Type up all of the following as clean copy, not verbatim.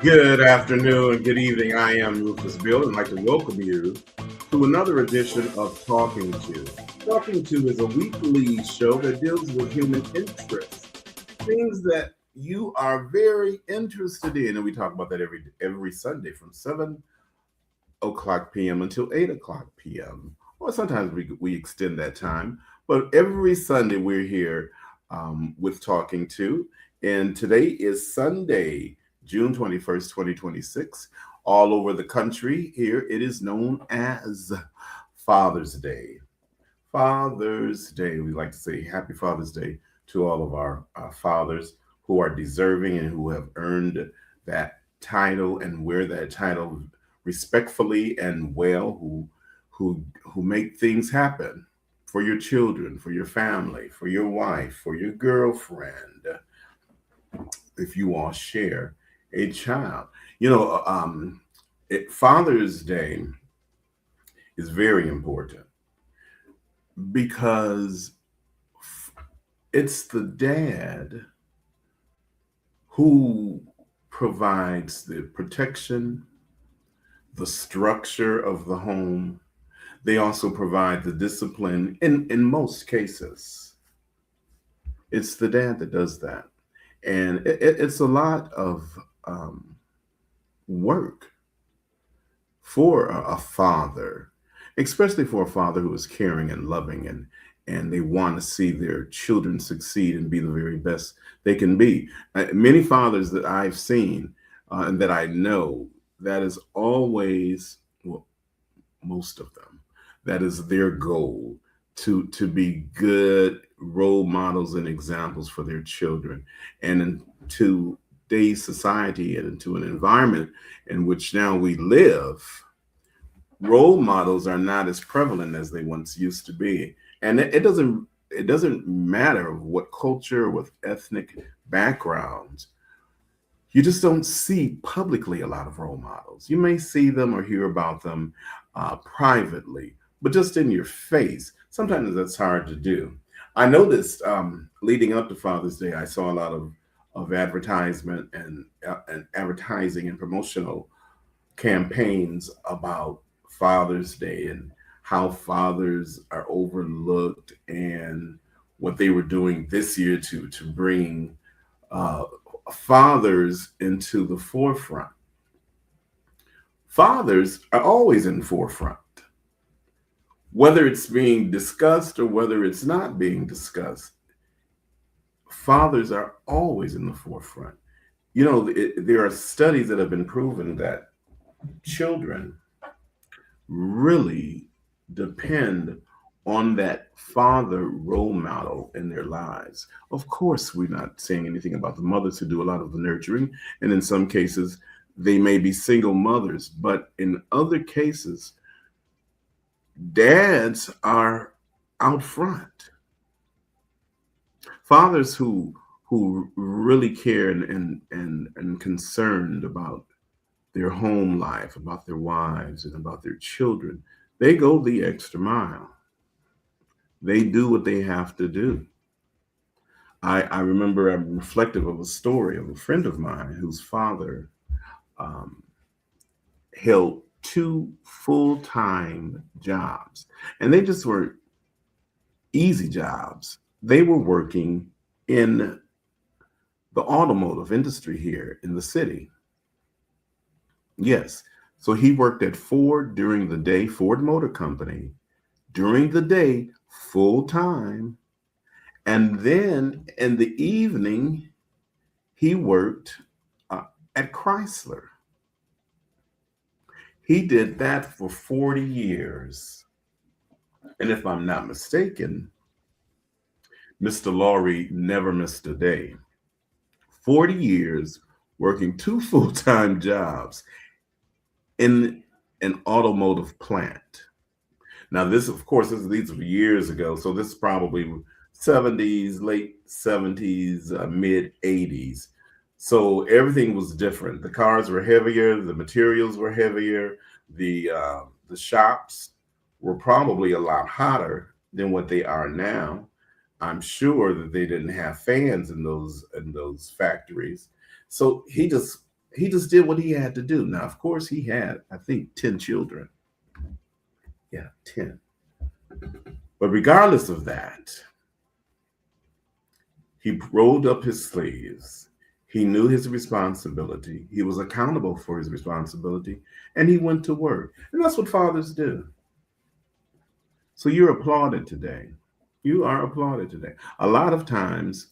Good afternoon and good evening. I am Rufus Bill and I'd like to welcome you to another edition of Talking To. Talking To is a weekly show that deals with human interests, things that you are very interested in, and we talk about that every Sunday from 7 o'clock p.m. until 8 o'clock p.m. Or sometimes we extend that time, but every Sunday we're here with Talking To, and today is Sunday, June 21st, 2026. All over the country, here it is known as Father's Day. Father's Day. We like to say Happy Father's Day to all of our fathers who are deserving and who have earned that title and wear that title respectfully and well, who make things happen for your children, for your family, for your wife, for your girlfriend, if you all share a child. You know, Father's Day is very important because it's the dad who provides the protection, the structure of the home. They also provide the discipline in most cases. It's the dad that does that. And it's a lot of work for a father, especially for a father who is caring and loving and they want to see their children succeed and be the very best they can be. Many fathers that I've seen and that I know, that is always, well, most of them, that is their goal to be good role models and examples for their children, and into today's society and into an environment in which now we live, role models are not as prevalent as they once used to be. And it doesn't matter what culture, what ethnic backgrounds, you just don't see publicly a lot of role models. You may see them or hear about them privately, but just in your face, sometimes that's hard to do. I noticed leading up to Father's Day, I saw a lot of advertisement and advertising and promotional campaigns about Father's Day and how fathers are overlooked and what they were doing this year to bring uh, fathers into the forefront. Fathers are always in forefront, whether it's being discussed or whether it's not being discussed. Fathers are always in the forefront. You know, there are studies that have been proven that children really depend on that father role model in their lives. Of course, we're not saying anything about the mothers who do a lot of the nurturing, and in some cases, they may be single mothers, but in other cases, dads are out front. Fathers who really care and concerned about their home life, about their wives, and about their children, they go the extra mile. They do what they have to do. I remember I'm reflective of a story of a friend of mine whose father um, held two full-time jobs, and they just were easy jobs. They were working in the automotive industry here in the city. Yes. So he worked at Ford during the day, Ford Motor Company, during the day, full time. And then in the evening, he worked uh, at Chrysler. He did that for 40 years. And if I'm not mistaken, Mr. Laurie never missed a day. 40 years working two full-time jobs in an automotive plant. Now, this, of course, these were years ago, so this is probably 70s, late 70s, mid 80s. So everything was different. The cars were heavier, the materials were heavier, the shops were probably a lot hotter than what they are now. I'm sure that they didn't have fans in those factories. So he just He just did what he had to do. Now, of course, he had, I think, 10 children. Yeah, 10. But regardless of that, he rolled up his sleeves. He knew his responsibility. He was accountable for his responsibility, and he went to work. And that's what fathers do. So you're applauded today. You are applauded today. A lot of times,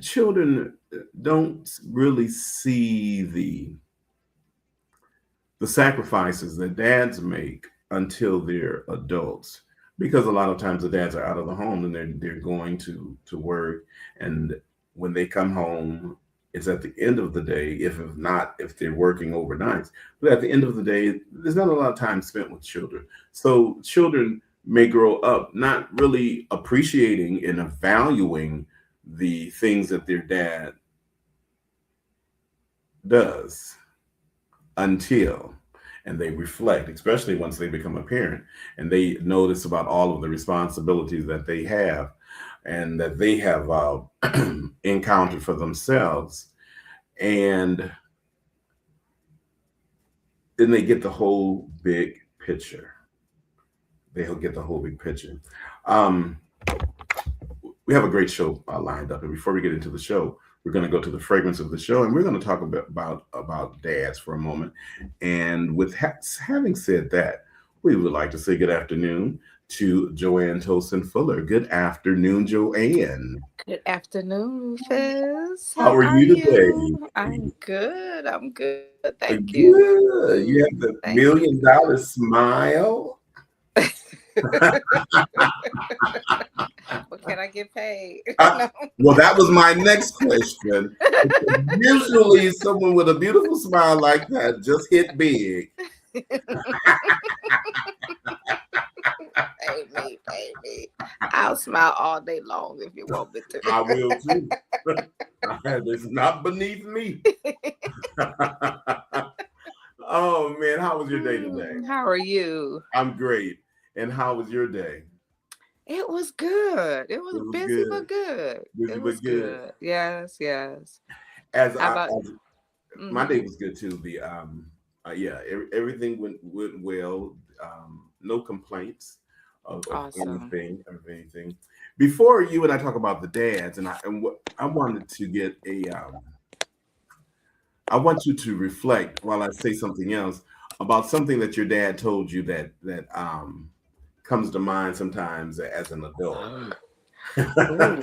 children don't really see the sacrifices that dads make until they're adults, because a lot of times the dads are out of the home and they're going to work, and when they come home, it's at the end of the day, if not, if they're working overnights, but at the end of the day, there's not a lot of time spent with children. So children may grow up not really appreciating and valuing the things that their dad does until, and they reflect, especially once they become a parent and they notice about all of the responsibilities that they have and that they have encountered for themselves, and then they get the whole big picture. They'll get the whole big picture. um, we have a great show lined up, and before we get into the show, we're going to go to the fragrance of the show, and we're going to talk about dads for a moment. And with having said that, we would like to say good afternoon to Joanne Tolson Fuller. Good afternoon, Joanne. Good afternoon, Rufus. How How are are you you? today? I'm good. I'm good. Thank you. Good. You have the Thank $1 million smile. What can I get paid? Uh, No. well, that was my next question. Usually, someone with a beautiful smile like that just hit big. Pay me. I'll smile all day long if you want me I will too. It's not beneath me. Oh man, how was your day today? How are you? I'm great. And how was your day? It was good. It It was was busy good. but good. Busy It but was good. good. Yes, yes. As How I about as my day mm-hmm. was good too. The yeah, everything went well. No complaints of Awesome. anything. Before you and I talk about the dads, and what I wanted to get I want you to reflect while I say something else about something that your dad told you that comes to mind sometimes as an adult. Ooh.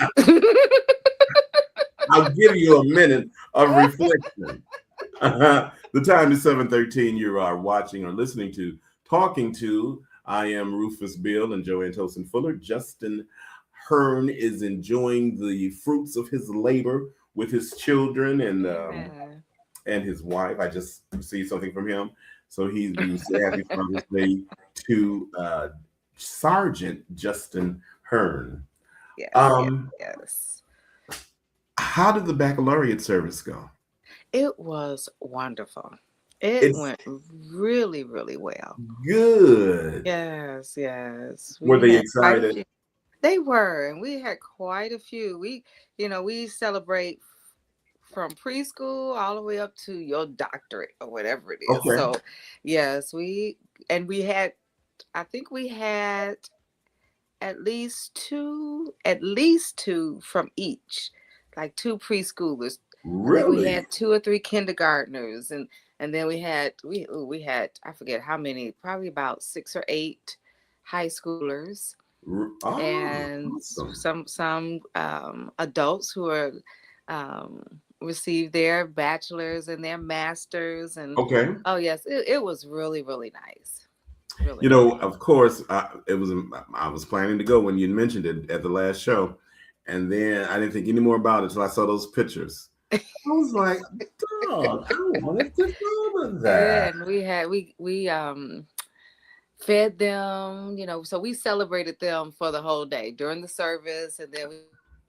I'll give you a minute of reflection. The time is 7:13. You are watching or listening to Talking To. I am Rufus Bill and Joanne Tosin Fuller. Justin Hearn is enjoying the fruits of his labor with his children Amen. and his wife. I just received something from him. So we say happy Father's Day to Sergeant Justin Hearn. Yes, yes, Um, yes. how did the baccalaureate service go? It was wonderful. It It's went really, really well. good. Yes, yes. Were We they had quite a excited? few. They were, and we had quite a few. We celebrate from preschool all the way up to your doctorate or whatever it is. Okay. So, yes, we had, I think we had at least two from each, like two preschoolers. I think we Really? had two or three kindergartners, and then we had I forget how many, probably about six or eight high schoolers, Ah, and awesome. some adults who are um, received their bachelors and their masters, and Okay. oh yes, it was really, really nice, really You know, nice. of course, I was planning to go when you mentioned it at the last show, and then I didn't think any more about it until I saw those pictures. I was like, dog, I wanted to go to Yeah, that. and we fed them, so we celebrated them for the whole day during the service, and then we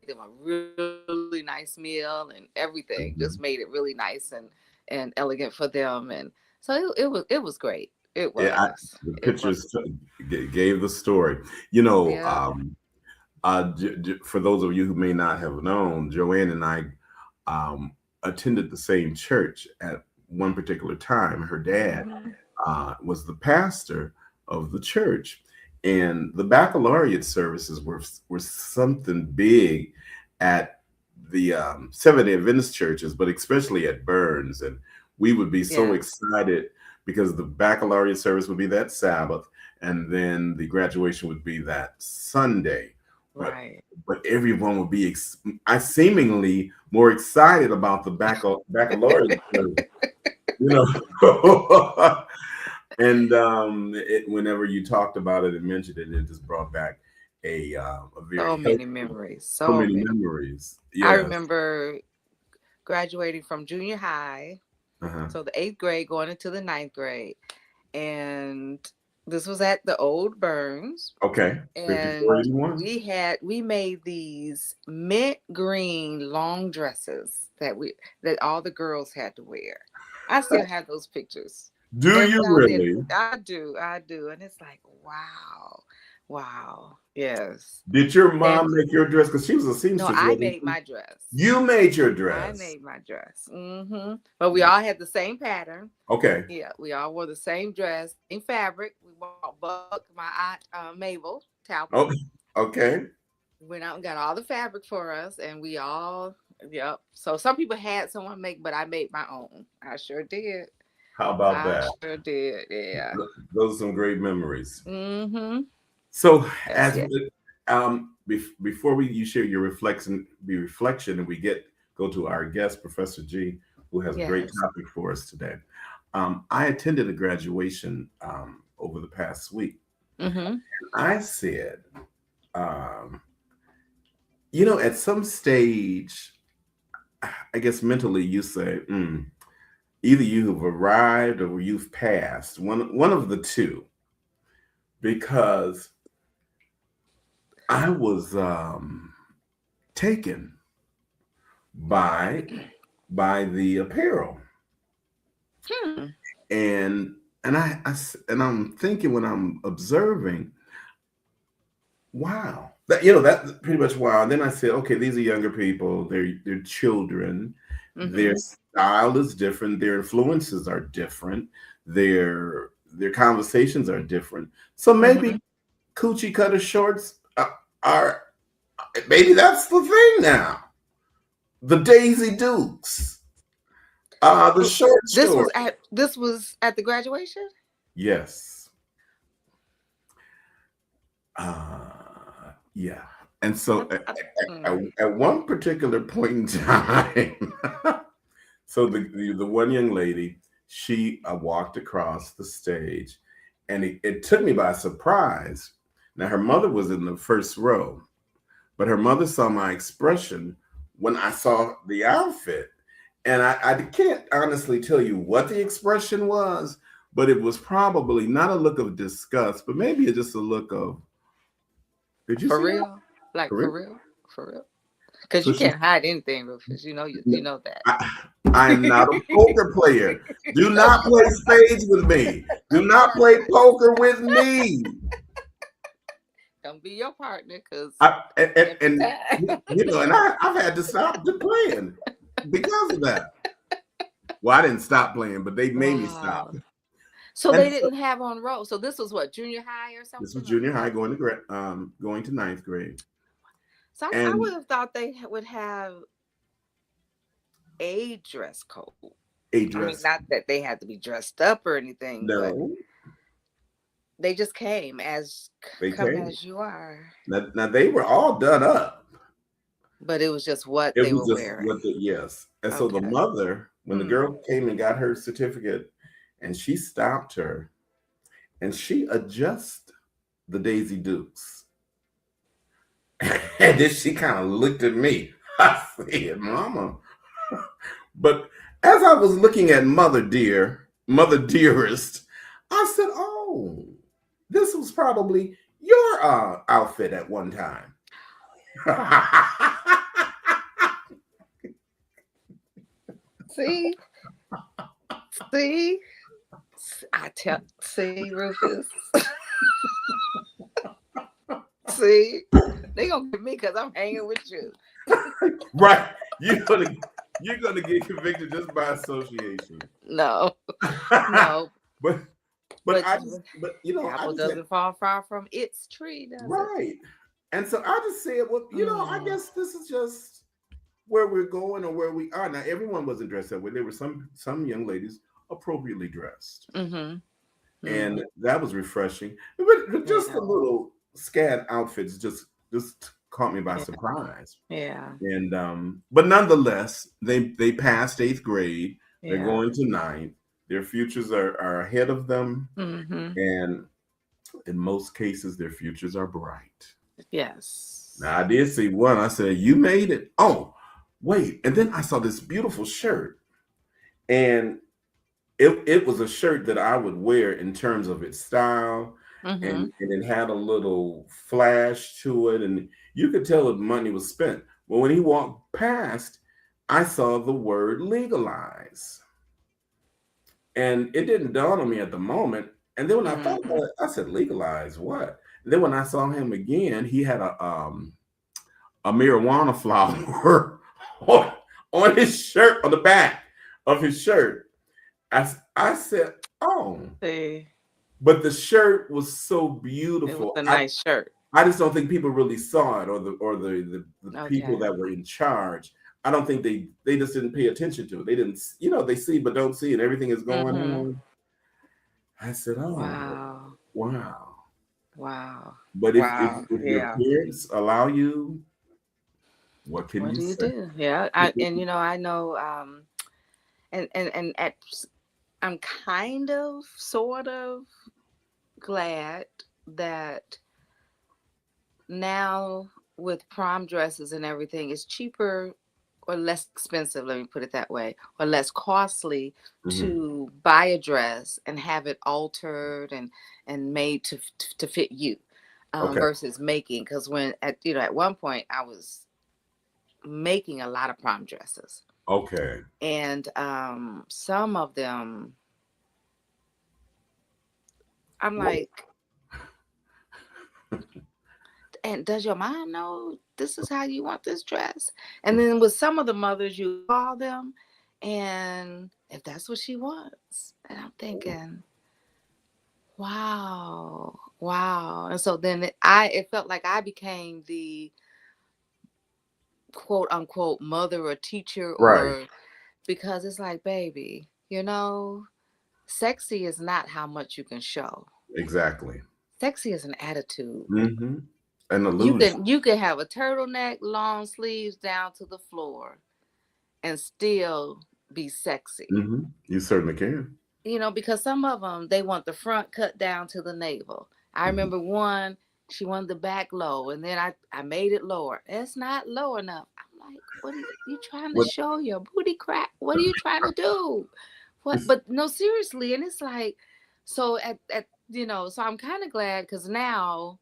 made them a really nice meal and everything. Just made it Mhm. really nice and elegant for them, and so it was great. It Yeah, was. the It was. pictures gave the story. You know, Yeah. for those of you who may not have known, Joanne and I um, attended the same church at one particular time, her dad Mhm. was the pastor of the church, and the baccalaureate services were something big at the Seventh-day Adventist churches, but especially at Burns. And we would be so Yes. excited because the baccalaureate service would be that Sabbath, and then the graduation would be that Sunday. But Right. everyone would be I seemingly more excited about the baccalaureate service, you know. And whenever you talked about it and mentioned it, it just brought back a So very many healthy, memories. so So many many. memories. I Yes. remember graduating from junior high, Uh-huh. so the 8th grade, going into the 9th grade, and this was at the old Burns, Okay. and 5481. we made these mint green long dresses that all the girls had to wear. I still have those pictures. Do Every you now and then, really? I do, and it's like, wow, yes. Did your And mom make your dress? Because she was a no, seamstress, I wasn't made she? my dress. You made your I dress. made my dress. But we all had the same pattern. Okay. Yeah, we all wore the same dress, same fabric. We bought Buck, my aunt Mabel Talbot. Oh, okay. Went out and got all the fabric for us, and we all, yep. So some people had someone make, but I made my own. I sure did. How about I that? sure did. Yeah. Those are some great memories. Mm-hmm. So, Yes, as yes, before you share your reflection, and we go to our guest, Professor G, who has a great yes. topic for us today. I attended a graduation over the past week. Mm-hmm. I said, um, at some stage, I guess mentally, you say, either you have arrived or you've passed. One of the two, because I was taken by the apparel, Hmm. and I'm thinking when I'm observing, wow, that pretty much wow. And then I said, okay, these are younger people, they're children, their Mm-hmm. style is different, their influences are different, their conversations are different. So Mm-hmm. maybe coochie cutter shorts are maybe that's the thing now. The Daisy Dukes, the short short. This was at the graduation. Yes. Yeah. And so Mm. at one particular point in time, so the one young lady, she walked across the stage, and it took me by surprise. Now her mother was in the first row, but her mother saw my expression when I saw the outfit. And I can't honestly tell you what the expression was, but it was probably not a look of disgust, but maybe just a look of, did you For see that? real, like For for real? real, for real. Because So you she, can't hide anything, Rufus. You know that. I am not a poker player. Do not play spades with me. Do not play poker with me. Don't be your partner, because I, every and time. and I've had to stop playing because of that. Well, I didn't stop playing, but they made me stop. Wow. So And they so didn't have on roll. So this was what, junior high or this was something, or junior high high going school? to ninth grade, So I and would have thought they would have a dress code. a I mean, dress. not that they had to be dressed up or anything, but No, they just came as they come came. as you are. Now they were all done up. But it was just what It they was were just wearing. what the yes. And so the Okay. mother, when the Hmm. girl came and got her certificate, and she stopped her, and she adjusted the Daisy Dukes, and then she kind of looked at me. I said, "Mama," but as I was looking at Mother Dearest, I said, "Oh, this was probably your outfit at one time." See, see, see, Rufus. See, they gonna get me because I'm hanging with you. Right? You gonna You're gonna get convicted just by association. No, no, but but I apple just had doesn't fall far from its tree, does it? right. And so I just said, well, I Mm, guess this is just where we're going or where we are. Now everyone wasn't dressed that way. There were some young ladies appropriately dressed. mm-hmm. And Mm, that was refreshing. But just the yeah, little scad outfits just caught me by yeah, surprise. yeah, And but nonetheless, they passed eighth grade. They're yeah. going to ninth. Their futures are ahead of them, Mm-hmm. and in most cases, their futures are bright. Yes. Now, I did see one. I said, "You made it." Oh, wait! And then I saw this beautiful shirt, and it was a shirt that I would wear in terms of its style, Mm-hmm. and it had a little flash to it, and you could tell that money was spent. Well, when he walked past, I saw the word legalize, and it didn't dawn on me at the moment. And then when I thought Mm-hmm. about it, I said, "Legalize what?" And then when I saw him again, he had a marijuana flower on, on his shirt, on the back of his shirt. I said, "Oh." See, But the shirt was so it was beautiful. a nice shirt. I just don't think people really saw it, or the people Okay. that were in charge. I don't think they just didn't pay attention to it. They didn't, they see but don't see, and everything is going Mm-hmm. on. I said, "Oh, Wow. wow." Wow. But Wow. if your Yeah. parents allow you, what can What you do you say? do? Yeah. I know and I'm kind of sort of glad that now with prom dresses and everything, it's cheaper or less expensive, let me put it that way, or less costly Mhm. to buy a dress and have it altered and made to fit you, Okay. versus making. Because when at one point I was making a lot of prom dresses, Okay. and some of them I'm Well, like, and does your mom know this is how you want this dress? And then with some of the mothers, you call them, and if that's what she wants, and I'm thinking, wow, wow. And so then it felt like I became the quote unquote mother or teacher, right. or because it's like, baby, sexy is not how much you can show. Exactly. Sexy is an attitude. Hmm. An You illusion. can you can have a turtleneck, long sleeves down to the floor, and still be sexy. You certainly can. Because some of them they want the front cut down to the navel. I Mhm. remember one, she wanted the back low, and then I made it lower. It's not low enough. I'm like, what are you trying to What? show your booty crack? What are you trying to do? What? But no, seriously, and it's like, so so I'm kind of glad because now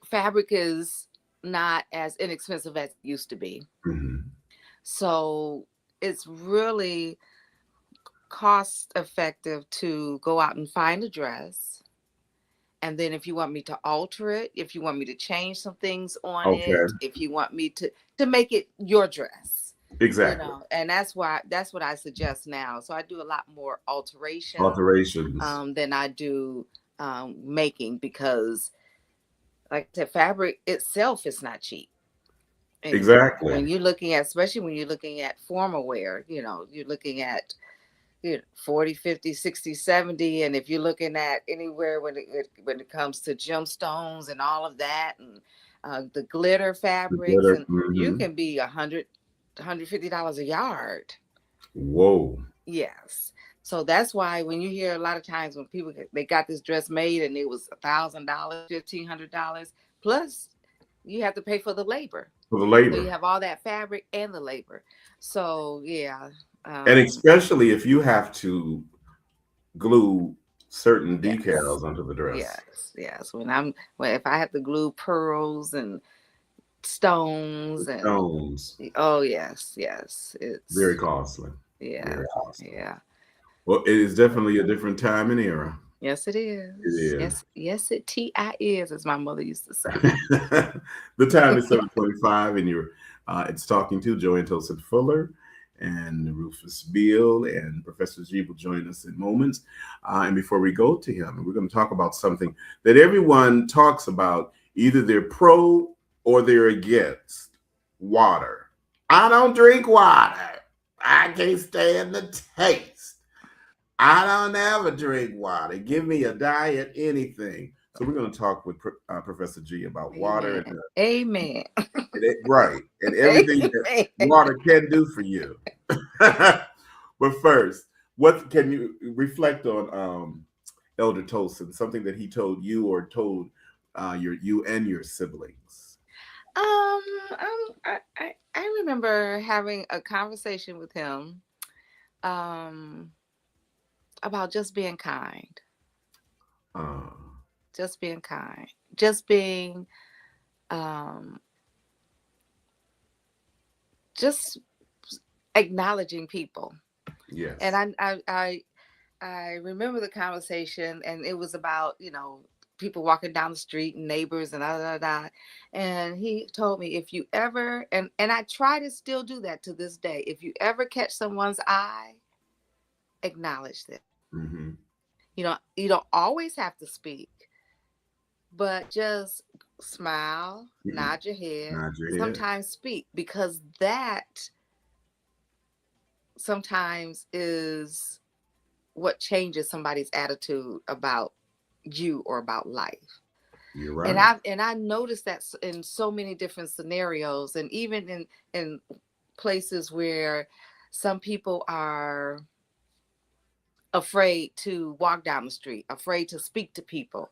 fabric is not as inexpensive as it used to be. Mhm. So it's really cost effective to go out and find a dress. And then if you want me to alter it, if you want me to change some things on Okay. it, if you want me to make it your dress, Exactly. and that's what I suggest now. So I do a lot more alteration Alterations. than I do making, because like I said, fabric itself is not cheap. And Exactly. when you're looking at, especially when you're looking at formal wear, you're looking at 40, 50, 60, 70. And if you're looking at anywhere when it comes to gemstones and all of that, and the glitter The fabrics, better. and you can be $150 a yard. Whoa. Yes. So that's why when you hear a lot of times when people they got this dress made and it was $1,000, $1,500, plus you have to pay for the labor. For the So you labor. have all that fabric and the labor. So yeah, And um, especially if you have to glue certain yes, decals onto the dress. yes, yes. When if I have to glue pearls and The stones, and stones. oh yes, yes, Very it's costly. yeah, Very costly. yeah. Well, it is definitely a different time and era. Yes, it It is. is. Yes, yes, is, as my mother used to say. The time is 7:25, and you're It's talking to Joanne Tosin Fuller and Rufus Beale, and Professor G will join us in moments. And before we go to him, we're going to talk about something that everyone talks about. Either they're pro or they're against water. I don't drink water. I can't stand the taste. I don't ever drink water. Give me a diet, anything. So we're going to talk with Professor G about water and Amen. right, and everything that water can do for you. But first, what can you reflect on Elder Tosin? Something that he told you or told you and your siblings. I remember having a conversation with him about just being kind. Just being kind. Just being just acknowledging people. Yes. And I remember the conversation, and it was about, people walking down the street and neighbors and and he told me, if you ever, and I try to still do that to this day, if you ever catch someone's eye, acknowledge them. Mm-hmm. You don't always have to speak, but just smile, nod your head, sometimes speak, because that sometimes is what changes somebody's attitude about you or about life. You're right. And I noticed that in so many different scenarios, and even in places where some people are afraid to walk down the street, afraid to speak to people.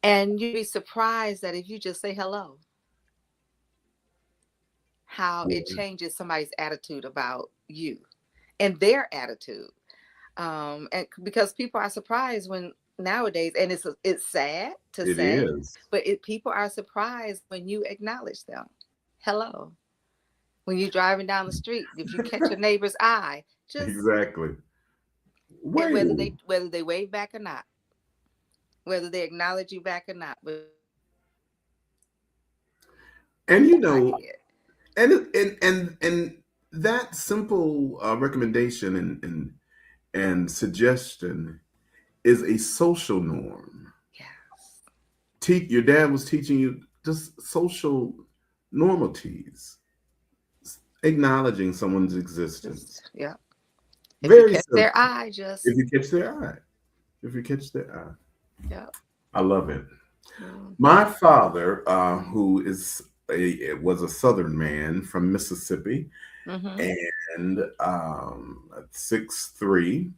And you'd be surprised that if you just say hello, how it changes somebody's attitude about you and their attitude. And because people are surprised when nowadays, and it's sad to say, but people are surprised when you acknowledge them. Hello. When you're driving down the street, if you catch your neighbor's eye, just exactly. Whether they wave back or not, whether they acknowledge you back or not. But and and that simple recommendation and suggestion is a social norm. Yes. Your dad was teaching you just social normalities, acknowledging someone's existence. Yeah. If you catch their eye, if you catch their eye. Yeah. I love it. Mm-hmm. My father, who was a Southern man from Mississippi, and 6'3",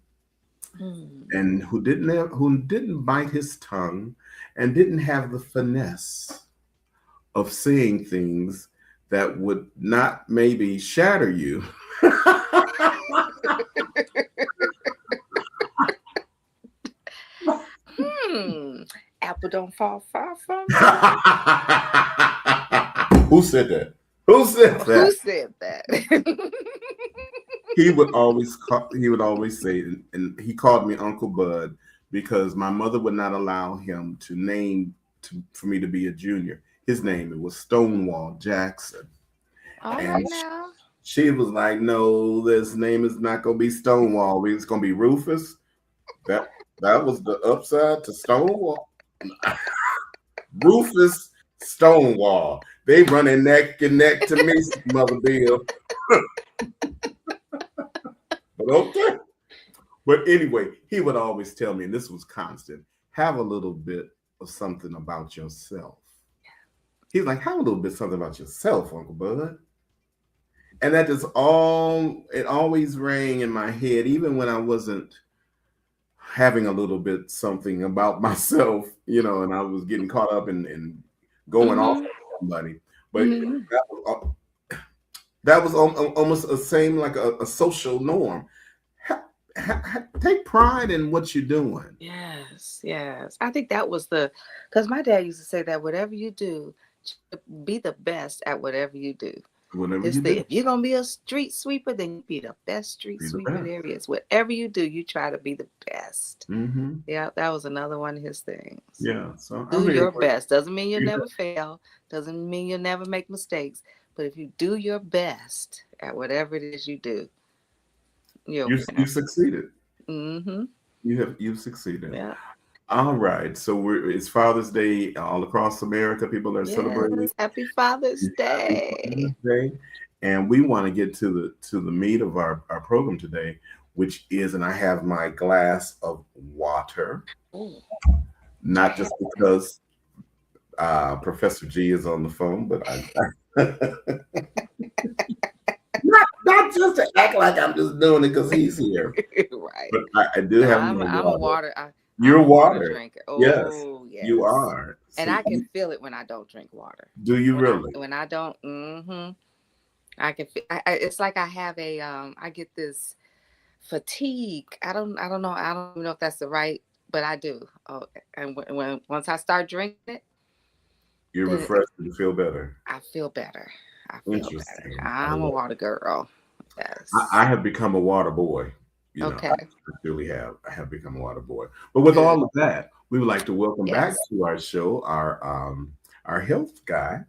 and who didn't bite his tongue and didn't have the finesse of saying things that would not maybe shatter you. Apple don't fall far from Who said that? Who said that? He would always say, and he called me Uncle Bud because my mother would not allow him to name for me to be a junior. His name, it was Stonewall Jackson. All right now. She was like, no, this name is not going to be Stonewall. It's going to be Rufus. That was the upside to Stonewall. Rufus Stonewall. They running neck and neck to me, Mother Bill. But okay. But anyway, he would always tell me, and this was constant, have a little bit of something about yourself. He's like, have a little bit something about yourself, Uncle Bud. And that just it always rang in my head, even when I wasn't having a little bit something about myself, and I was getting caught up in going off on somebody. But that was almost the same, like a social norm. Take pride in what you're doing. Yes. I think that was because my dad used to say that whatever you do, be the best at whatever you do. If you're going to be a street sweeper, then you be the best street sweeper there is. Whatever you do, you try to be the best. Mm-hmm. Yeah, that was another one of his things. Yeah. So do your best. Doesn't mean you'll never fail. Doesn't mean you'll never make mistakes. But if you do your best at whatever it is you do, you're a You winner. succeeded. Mm-hmm. You've succeeded. Yeah. All right. So it's Father's Day all across America. People are celebrating. Yes. Happy Father's Happy Day. Father's Day. And we want to get to the meat of our program today, which is, and I have my glass of water, Ooh. not just because Professor G is on the phone, but not just to act like I'm just doing it because he's here. Right. But I do No, have my I'm a water. water. You're I'm a water water. drinker. Yes, Oh yes. you are. And See, I can feel it when I don't drink water. do you really? When I don't. Mm-hmm. I can feel. It's like I have a. I get this fatigue. I don't know. I don't even know if that's the right, but I do. Oh, and when once I start drinking it, You're then refreshed and feel better. I feel better. I feel better. Interesting. I'm a water girl. Yes. I have become a water boy. You know, Okay. I really have. I have become a water boy. But with Good. all of that, we would like to welcome back Yes. to our show our health guy,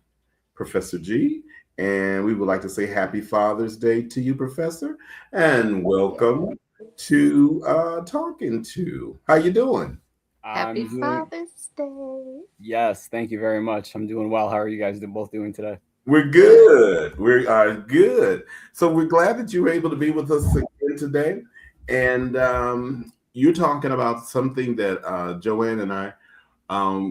Professor G. And we would like to say happy Father's Day to you, Professor, and welcome to Talking To. How you doing? Happy I'm doing, Father's Day. yes, thank you very much. I'm doing well. How are you guys both doing today? We're good. We are good. So we're glad that you were able to be with us again today. And you're talking about something that Joanne and I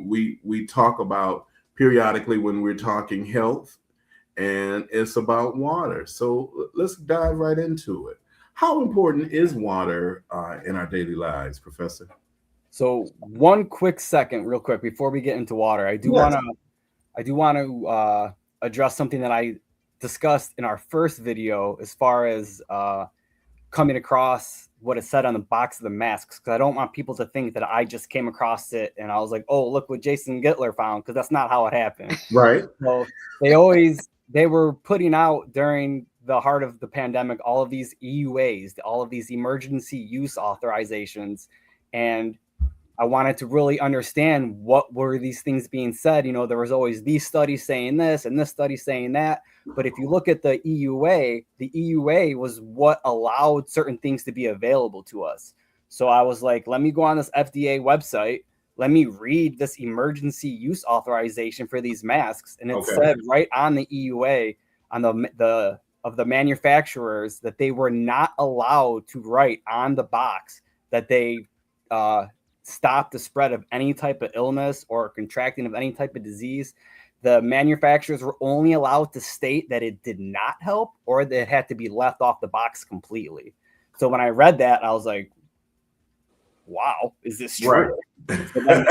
we talk about periodically when we're talking health, and it's about water. So let's dive right into it. How important is water in our daily lives, Professor? So one quick second, real quick, before we get into water, Yes. I do want to address something that I discussed in our first video as far as coming across what it said on the box of the masks, because I don't want people to think that I just came across it and I was like, oh, look what Jason Gittler found, because that's not how it happened. Right. So they were putting out during the heart of the pandemic all of these EUAs, all of these emergency use authorizations, and I wanted to really understand what were these things being said. You know, there was always these studies saying this and this study saying that. But if you look at the EUA was what allowed certain things to be available to us. So I was like, let me go on this FDA website. Let me read this emergency use authorization for these masks. And it said right on the EUA, on the of the manufacturers, that they were not allowed to write on the box that they stop the spread of any type of illness or contracting of any type of disease. The manufacturers were only allowed to state that it did not help or that it had to be left off the box completely. So when I read that, I was like, wow, is this true? Right.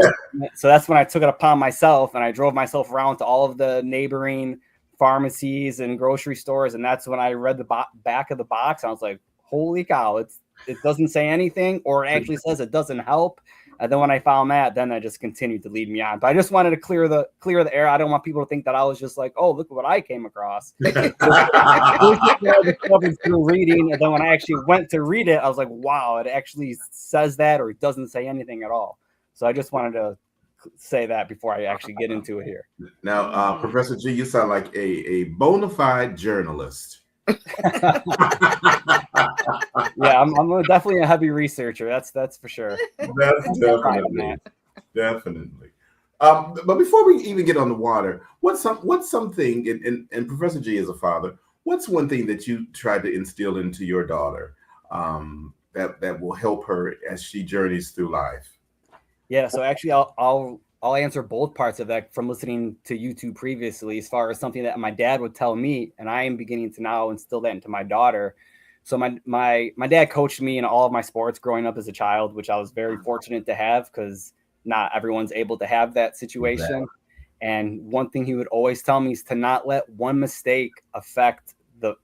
So that's when I took it upon myself and I drove myself around to all of the neighboring pharmacies and grocery stores. And that's when I read the back of the box. I was like, holy cow, it doesn't say anything, or it actually says it doesn't help. And then when I found that, then that just continued to lead me on. But I just wanted to clear the air. I don't want people to think that I was just like, oh, look what I came across. Through reading, and then when I actually went to read it, I was like, wow, it actually says that, or it doesn't say anything at all. So I just wanted to say that before I actually get into it here. Now, Professor G, you sound like a bona fide journalist. Yeah, I'm definitely a heavy researcher. That's for sure. That's definitely. But before we even get on the water, what's something? And Professor G is a father. What's one thing that you tried to instill into your daughter that will help her as she journeys through life? Yeah. So actually, I'll answer both parts of that from listening to YouTube previously, as far as something that my dad would tell me, and I am beginning to now instill that into my daughter. So my dad coached me in all of my sports growing up as a child, which I was very fortunate to have, because not everyone's able to have that situation. Exactly. And one thing he would always tell me is to not let one mistake affect the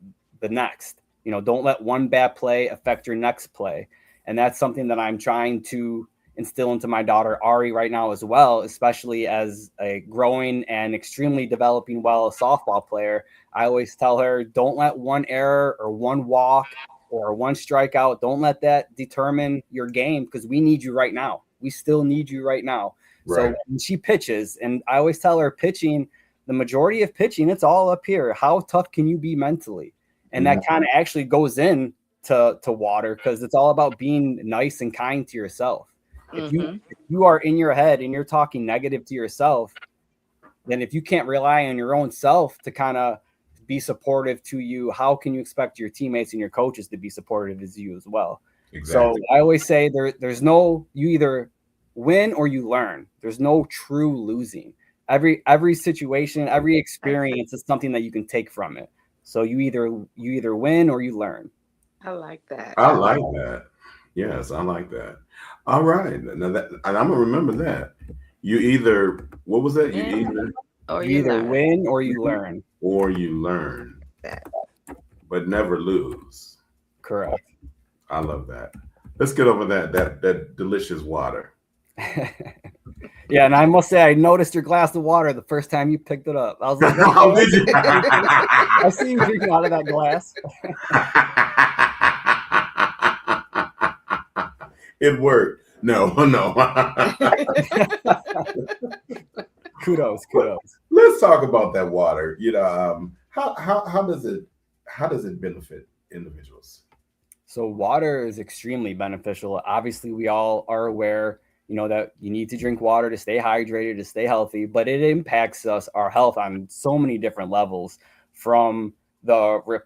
next. You know, don't let one bad play affect your next play. And that's something that I'm trying to instill into my daughter Ari right now as well, especially as a growing and extremely developing well softball player. I always tell her, don't let one error or one walk or one strikeout, don't let that determine your game, because we need you right now. We still need you right now. Right. So when she pitches, and I always tell her, pitching the majority of pitching, it's all up here. How tough can you be mentally? And that kind of actually goes in to water, because it's all about being nice and kind to yourself. If you are in your head and you're talking negative to yourself, then if you can't rely on your own self to kind of be supportive to you, how can you expect your teammates and your coaches to be supportive as you as well? Exactly. So I always say there's no, you either win or you learn. There's no true losing. Every situation, every experience is something that you can take from it. So you either win or you learn. I like that. I like that. Yes, I like that. All right. Now that, and I'm gonna remember that. You either, what was that? You either win or you learn. Or you learn. But never lose. Correct. I love that. Let's get over that delicious water. Yeah, and I must say, I noticed your glass of water the first time you picked it up. I was like, oh, did you? I see you drinking out of that glass. It worked. No. Kudos. Let's talk about that water. You know, how does it benefit individuals? So water is extremely beneficial. Obviously, we all are aware, you know, that you need to drink water to stay hydrated, to stay healthy, but it impacts our health on so many different levels, from the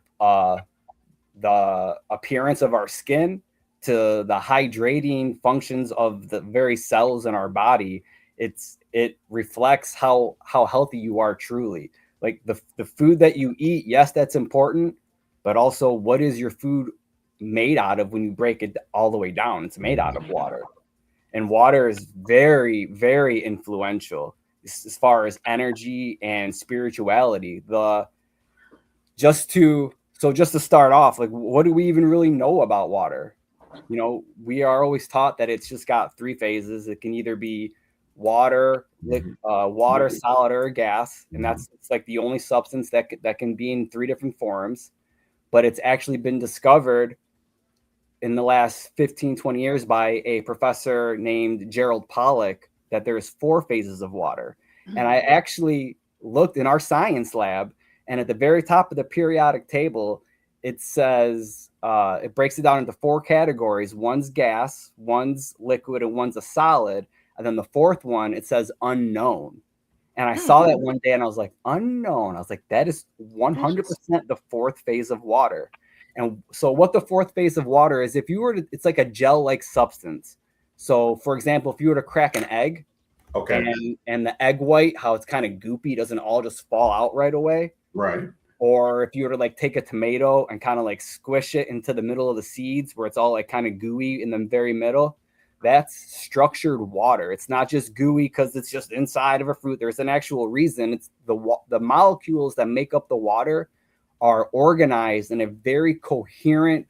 appearance of our skin to the hydrating functions of the very cells in our body. It reflects how healthy you are truly. Like the food that you eat, yes, that's important, but also what is your food made out of when you break it all the way down? It's made out of water. And water is very, very influential as far as energy and spirituality. Just to start off, like, what do we even really know about water? You know, we are always taught that it's just got 3 phases. It can either be water, solid, or gas, and it's like the only substance that can be in 3 different forms. But it's actually been discovered in the last 15-20 years by a professor named Gerald Pollack that there's 4 phases of water. And I actually looked in our science lab, and at the very top of the periodic table, it says, it breaks it down into 4 categories. One's gas, one's liquid, and one's a solid. And then the 4th one, it says unknown. And I saw that one day and I was like, unknown. I was like, that is 100% the 4th phase of water. And so what the 4th phase of water is, it's like a gel-like substance. So for example, if you were to crack an egg, okay, and the egg white, how it's kind of goopy, doesn't all just fall out right away. Right. Or if you were to like take a tomato and kind of like squish it into the middle of the seeds where it's all like kind of gooey in the very middle, that's structured water. It's not just gooey because it's just inside of a fruit. There's an actual reason. It's the molecules that make up the water are organized in a very coherent,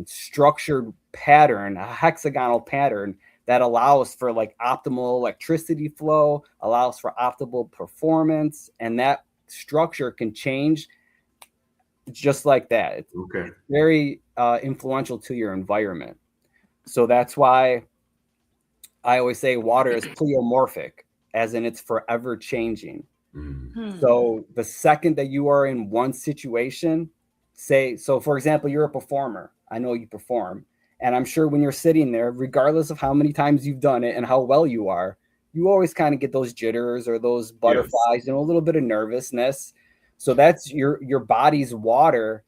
structured pattern, a hexagonal pattern that allows for like optimal electricity flow, allows for optimal performance, and that structure can change just like that. It's very influential to your environment. So that's why I always say water is pleomorphic, as in it's forever changing. So the second that you are in one situation, so for example, you're a performer. I know you perform. And I'm sure when you're sitting there, regardless of how many times you've done it and how well you are, you always kind of get those jitters or those butterflies, a little bit of nervousness. So that's your body's water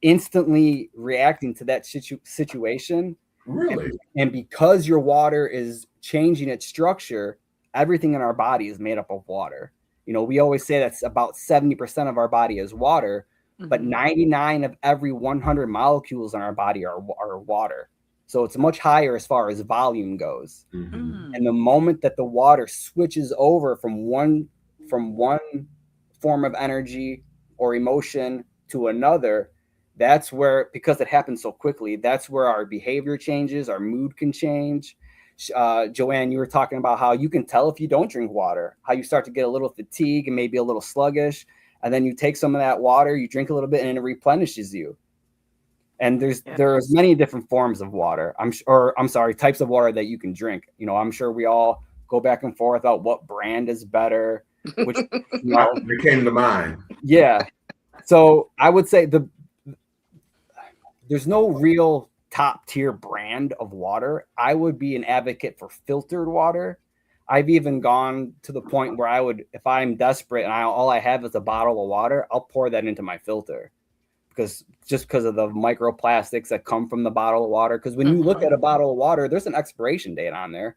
instantly reacting to that situation. Really? And because your water is changing its structure, everything in our body is made up of water. You know, we always say that's about 70% of our body is water, but 99 of every 100 molecules in our body are water. So it's much higher as far as volume goes. And the moment that the water switches over from one form of energy or emotion to another, that's where, because it happens so quickly, that's where our behavior changes, our mood can change. Joanne, you were talking about how you can tell if you don't drink water, how you start to get a little fatigue and maybe a little sluggish. And then you take some of that water, you drink a little bit, and it replenishes you. And there's many different forms of water. Types of water that you can drink. You know, I'm sure we all go back and forth about what brand is better. which, you know, It came to mind. yeah. So I would say there's no real top tier brand of water. I would be an advocate for filtered water. I've even gone to the point where I would, if I'm desperate and all I have is a bottle of water, I'll pour that into my filter, because of the microplastics that come from the bottle of water. Because when you look at a bottle of water, there's an expiration date on there,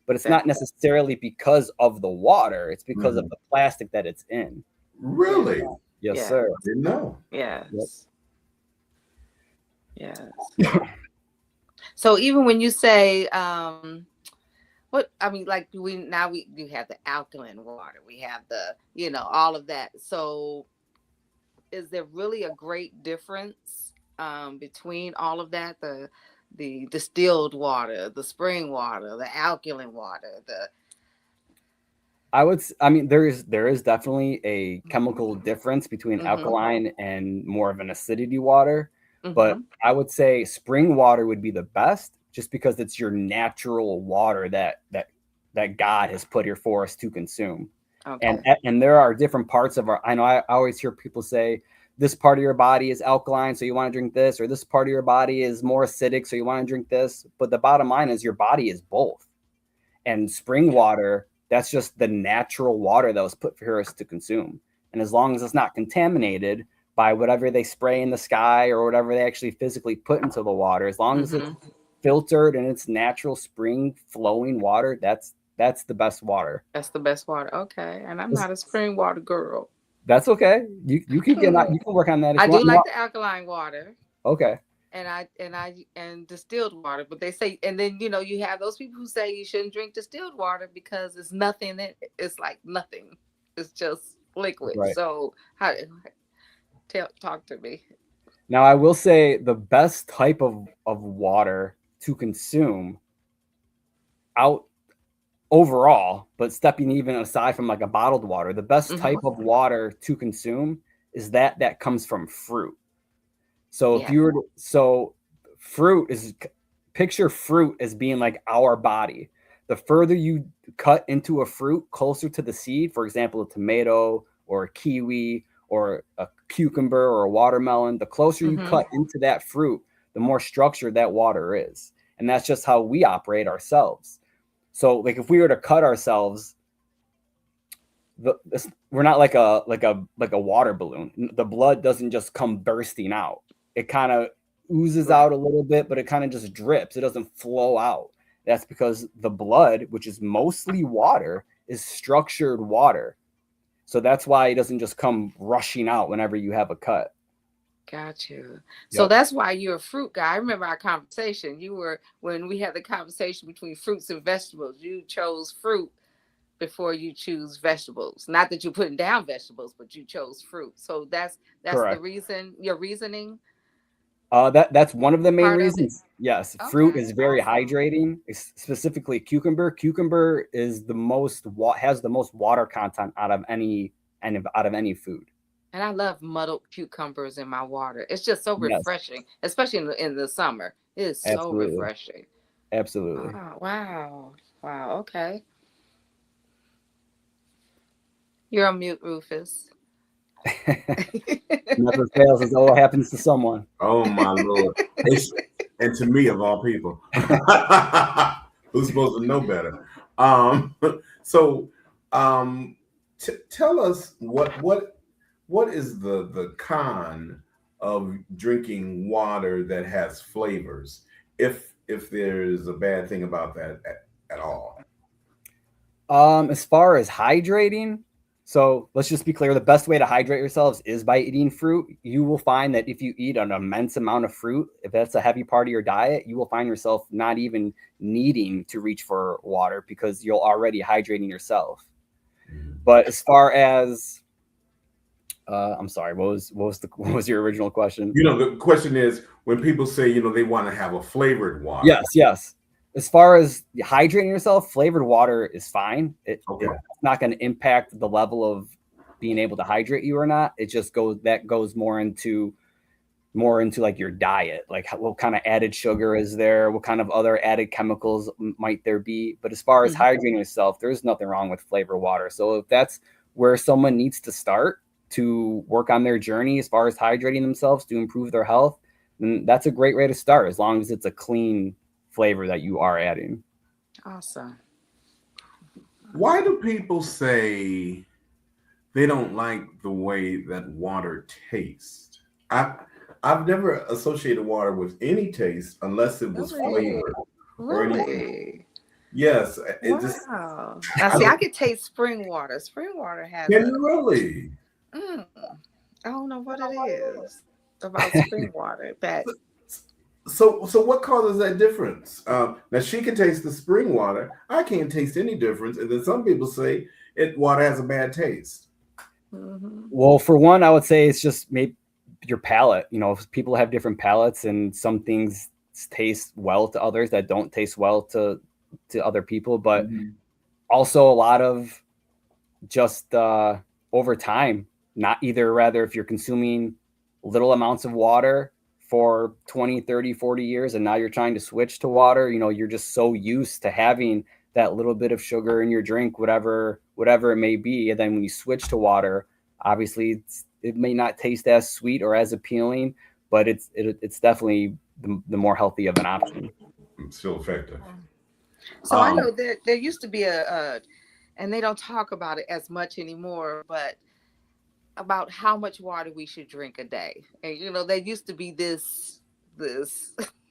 but it's not necessarily because of the water. It's because of the plastic that it's in. Really? Yes, sir. I didn't know. Yes. Yes. So even when you say, like you have the alkaline water, we have the, all of that. So is there really a great difference between all of that? The distilled water, the spring water, the alkaline water, there is definitely a chemical difference between alkaline and more of an acidity water. But I would say spring water would be the best, just because it's your natural water that God has put here for us to consume. Okay. And there are different parts of I know I always hear people say this part of your body is alkaline, so you want to drink this, or this part of your body is more acidic, so you want to drink this. But the bottom line is your body is both. And spring water, that's just the natural water that was put for us to consume. And as long as it's not contaminated by whatever they spray in the sky or whatever they actually physically put into the water, as long as it's filtered and it's natural spring flowing water, that's the best water. That's the best water. Okay. And I'm not a spring water girl. That's okay. You can work on that. I do like the alkaline water. Okay. And distilled water, but they say, and then you have those people who say you shouldn't drink distilled water because it's nothing. It's like nothing. It's just liquid. Right. So talk to me. Now I will say the best type of water to consume out overall, but stepping even aside from like a bottled water, the best type of water to consume is that comes from fruit. So picture fruit as being like our body. The further you cut into a fruit closer to the seed, for example, a tomato or a kiwi or a cucumber or a watermelon, the closer you cut into that fruit, the more structured that water is. And that's just how we operate ourselves. So like if we were to cut ourselves, we're not like a water balloon. The blood doesn't just come bursting out. It kind of oozes out a little bit, but it kind of just drips. It doesn't flow out. That's because the blood, which is mostly water, is structured water. So that's why it doesn't just come rushing out whenever you have a cut. Got you. So that's why you're a fruit guy. I remember our conversation. When we had the conversation between fruits and vegetables, you chose fruit before you choose vegetables. Not that you're putting down vegetables, but you chose fruit. So that's correct. The reason, your reasoning. That's one of the main reasons. Yes, okay. Fruit is very hydrating. Specifically, cucumber. Cucumber is has the most water content out of any food. And I love muddled cucumbers in my water. It's just so refreshing, especially in the summer. It is so refreshing. Absolutely. Oh, wow. Okay. You're on mute, Rufus. Never fails as though it happens to someone. Oh my Lord. And to me of all people. Who's supposed to know better? Tell us what is the con of drinking water that has flavors, if there's a bad thing about that at all? As far as hydrating, so let's just be clear. The best way to hydrate yourselves is by eating fruit. You will find that if you eat an immense amount of fruit, if that's a heavy part of your diet, you will find yourself not even needing to reach for water because you're already hydrating yourself. But as far as I'm sorry, what was your original question? The question is when people say, they want to have a flavored water. Yes. As far as hydrating yourself, flavored water is fine. It's not going to impact the level of being able to hydrate you or not. It just goes more into like your diet, like what kind of added sugar is there, what kind of other added chemicals might there be. But as far as hydrating yourself, there's nothing wrong with flavored water. So if that's where someone needs to start to work on their journey as far as hydrating themselves to improve their health, then that's a great way to start, as long as it's a clean flavor that you are adding. Awesome. Why do people say they don't like the way that water tastes? I've never associated water with any taste unless it was Really? flavored or anything. Really? Yes, it just. Wow. Now, see, I could taste spring water. Spring water has Can a. you really? I don't know what it is about spring water, but So what causes that difference? Now she can taste the spring water. I can't taste any difference, and then some people say water has a bad taste. Well, for one, I would say it's just maybe your palate. You know, people have different palates, and some things taste well to others that don't taste well to other people. But also a lot of just over time, rather if you're consuming little amounts of water for 20, 30, 40 years, and now you're trying to switch to water, you know, you're just so used to having that little bit of sugar in your drink, whatever it may be. And then when you switch to water, obviously it may not taste as sweet or as appealing, but it's definitely the more healthy of an option. It's still effective. So I know there used to be and they don't talk about it as much anymore, but about how much water we should drink a day. And you know, there used to be this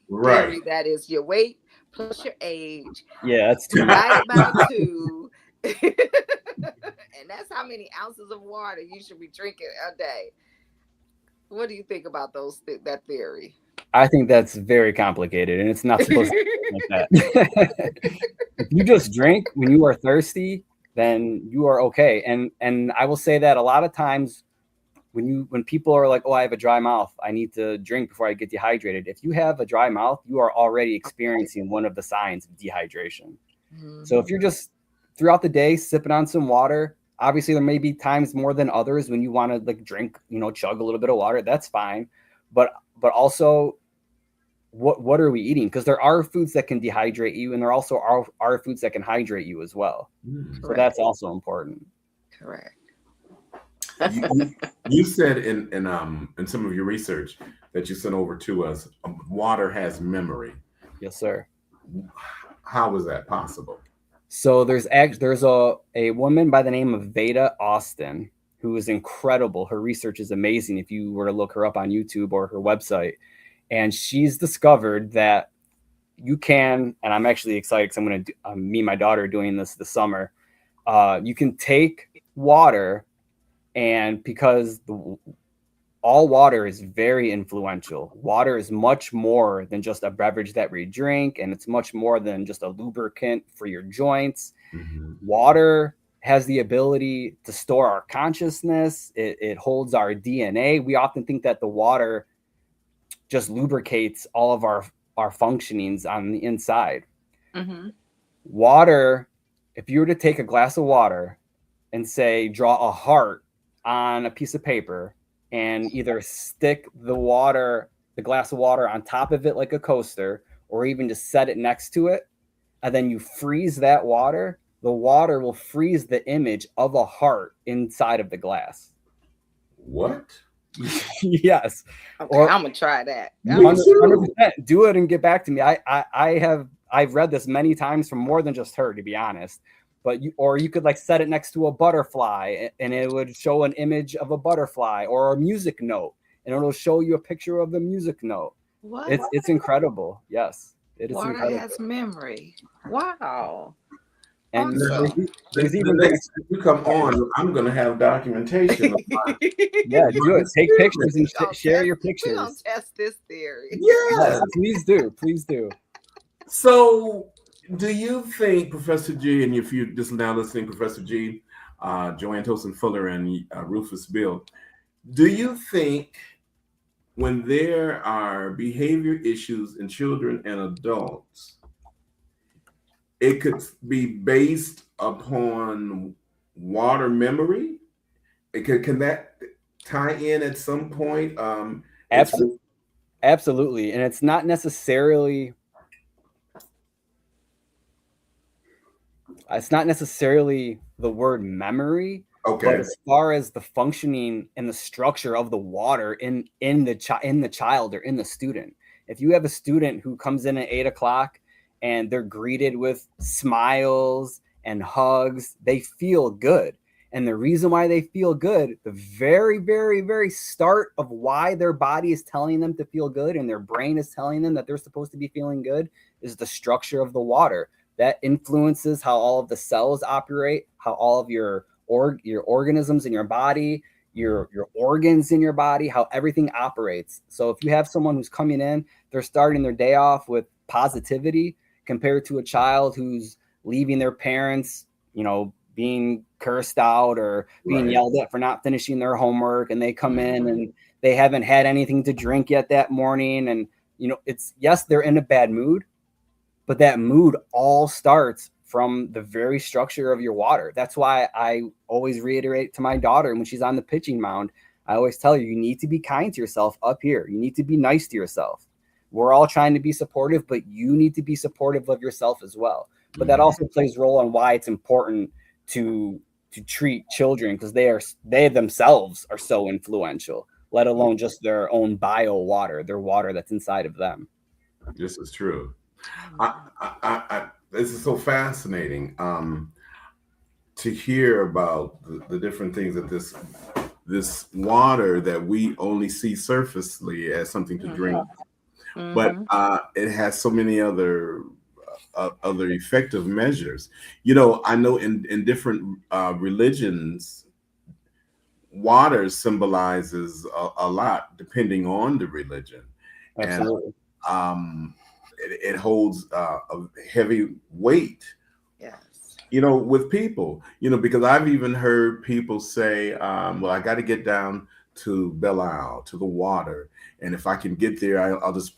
Right. theory that is your weight plus your age. Yeah, that's too divided by 2. And that's how many ounces of water you should be drinking a day. What do you think about that theory? I think that's very complicated, and it's not supposed to be like that. If you just drink when you are thirsty, then you are okay. And I will say that a lot of times when people are like, oh, I have a dry mouth, I need to drink before I get dehydrated. If you have a dry mouth, you are already experiencing one of the signs of dehydration. So if you're just throughout the day sipping on some water, obviously there may be times more than others when you want to like drink, you know, chug a little bit of water. That's fine. But also, what are we eating? Because there are foods that can dehydrate you, and there also are foods that can hydrate you as well. So that's also important. Correct. You said in some of your research that you sent over to us, water has memory. Yes, sir. How is that possible? So there's a woman by the name of Veda Austin who is incredible. Her research is amazing if you were to look her up on YouTube or her website. And she's discovered that you can, and I'm actually excited because I'm going to me and my daughter are doing this summer. You can take water, and because all water is very influential. Water is much more than just a beverage that we drink, and it's much more than just a lubricant for your joints. Water has the ability to store our consciousness. It holds our DNA. We often think that the water just lubricates all of our functionings on the inside. Water, if you were to take a glass of water and say, draw a heart on a piece of paper and either stick the glass of water on top of it like a coaster, or even just set it next to it, and then you freeze that water, the water will freeze the image of a heart inside of the glass. What? Yes. Okay, I'm gonna try that. 100%. Do it and get back to me. I've read this many times from more than just her, to be honest. But you could like set it next to a butterfly, and it would show an image of a butterfly, or a music note, and it'll show you a picture of the music note. What? It's incredible. Yes, it is Water incredible. has memory. Wow. And awesome. there's The even next time you come on, I'm going to have documentation. yeah, do it. Take pictures and share your pictures. We're gonna test this theory. Yes. Please do. Please do. So, do you think, Professor G, and if you're just now listening, Professor G, Joanne Tosin Fuller, and Rufus Bill, do you think when there are behavior issues in children and adults, it could be based upon water memory? Can that tie in at some point? Absolutely. And it's not necessarily the word memory, Okay. But as far as the functioning and the structure of the water in the child or in the student, if you have a student who comes in at 8 o'clock and they're greeted with smiles and hugs, they feel good. And the reason why they feel good, the very, very, very start of why their body is telling them to feel good and their brain is telling them that they're supposed to be feeling good, is the structure of the water. That influences how all of the cells operate, how all of your organisms in your body, your organs in your body, how everything operates. So if you have someone who's coming in, they're starting their day off with positivity compared to a child who's leaving their parents, being cursed out or being Right. yelled at for not finishing their homework, and they come in and they haven't had anything to drink yet that morning, and it's, yes, they're in a bad mood, but that mood all starts from the very structure of your water. That's why I always reiterate to my daughter when she's on the pitching mound, I always tell her, you need to be kind to yourself up here. You need to be nice to yourself. We're all trying to be supportive, but you need to be supportive of yourself as well. But that also plays a role on why it's important to treat children, because they themselves are so influential, let alone just their own bio water, their water that's inside of them. This is true. This is so fascinating to hear about the different things that this water that we only see surfacely as something to drink, but it has so many other effective measures. I know in different religions, water symbolizes a lot depending on the religion. Absolutely. And it holds a heavy weight. Yes. With people, because I've even heard people say, well, I got to get down to Belle Isle, to the water. And if I can get there, I'll just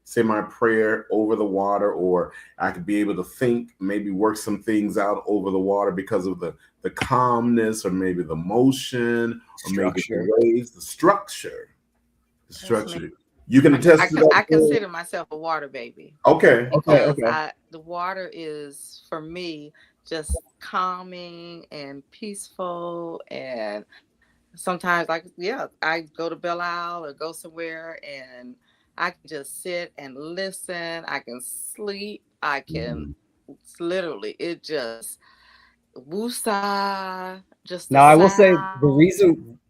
say my prayer over the water, or I could be able to think, maybe work some things out over the water because of the calmness, or maybe the motion, or maybe the waves, the structure. You can attest to that. I consider myself a water baby. Okay. Because the water is, for me, just calming and peaceful. And sometimes, I go to Belle Isle or go somewhere and I can just sit and listen. I can sleep. I can literally, it just woosah. Now, I will say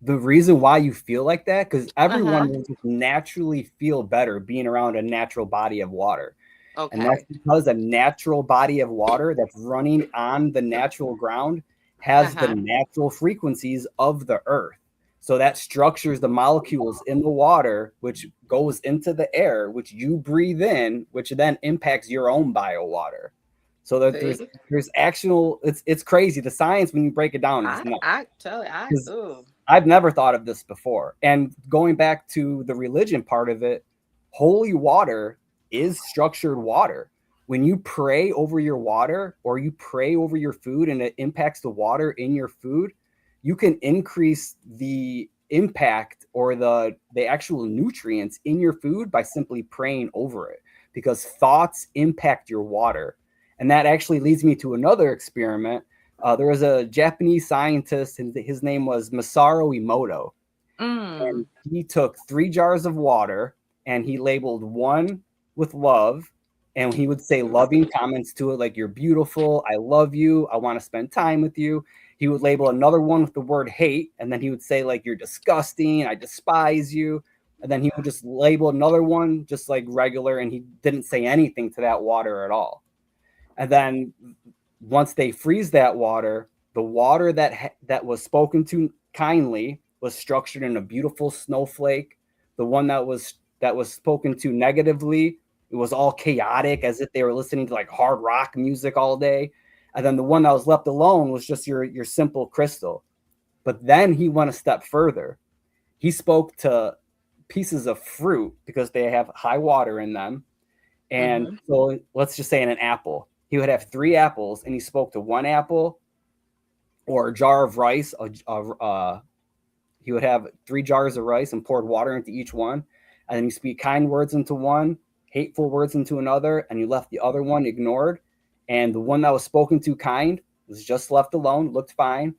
the reason why you feel like that, because everyone will just naturally feel better being around a natural body of water. Okay. And that's because a natural body of water that's running on the natural ground has the natural frequencies of the earth. So that structures the molecules in the water, which goes into the air, which you breathe in, which then impacts your own bio water. So there's actual, it's crazy. The science, when you break it down, is nuts. I tell you, I've never thought of this before. And going back to the religion part of it, holy water is structured water. When you pray over your water or you pray over your food and it impacts the water in your food, you can increase the impact or the actual nutrients in your food by simply praying over it, because thoughts impact your water. And that actually leads me to another experiment. There was a Japanese scientist, and his name was Masaru Emoto. And he took 3 jars of water and he labeled one with love. And he would say loving comments to it, like, you're beautiful, I love you, I want to spend time with you. He would label another one with the word hate. And then he would say, like, you're disgusting, I despise you. And then he would just label another one just like regular. And he didn't say anything to that water at all. And then once they freeze that water, the water that was spoken to kindly was structured in a beautiful snowflake. The one that was spoken to negatively, it was all chaotic, as if they were listening to like hard rock music all day. And then the one that was left alone was just your simple crystal. But then he went a step further. He spoke to pieces of fruit because they have high water in them. And so let's just say in an apple, he would have 3 apples, and he spoke to one apple, or a jar of rice. He would have 3 jars of rice and poured water into each one. And then you speak kind words into one, hateful words into another, and you left the other one ignored. And the one that was spoken to kind was just left alone, looked fine.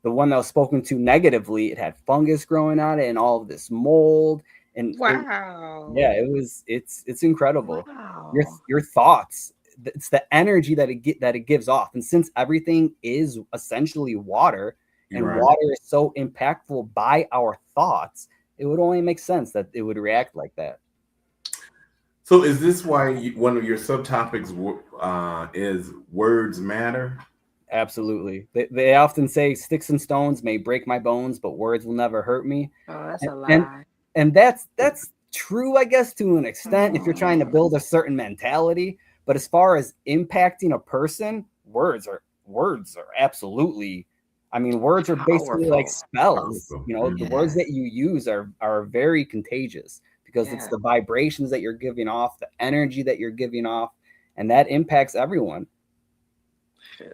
the one that was spoken to negatively, it had fungus growing on it and all of this mold. And Wow. it's incredible. Wow. Your thoughts, it's the energy that it gives off. And since everything is essentially water, and Right. water is so impactful by our thoughts, it would only make sense that it would react like that. So is this why one of your subtopics is words matter? Absolutely. They often say sticks and stones may break my bones, but words will never hurt me. Oh, that's a lie. And that's true, I guess, to an extent, if you're trying to build a certain mentality. But as far as impacting a person, words are absolutely, I mean, words are basically like spells. Powerful. You know, the words that you use are very contagious, because it's the vibrations that you're giving off, the energy that you're giving off, and that impacts everyone.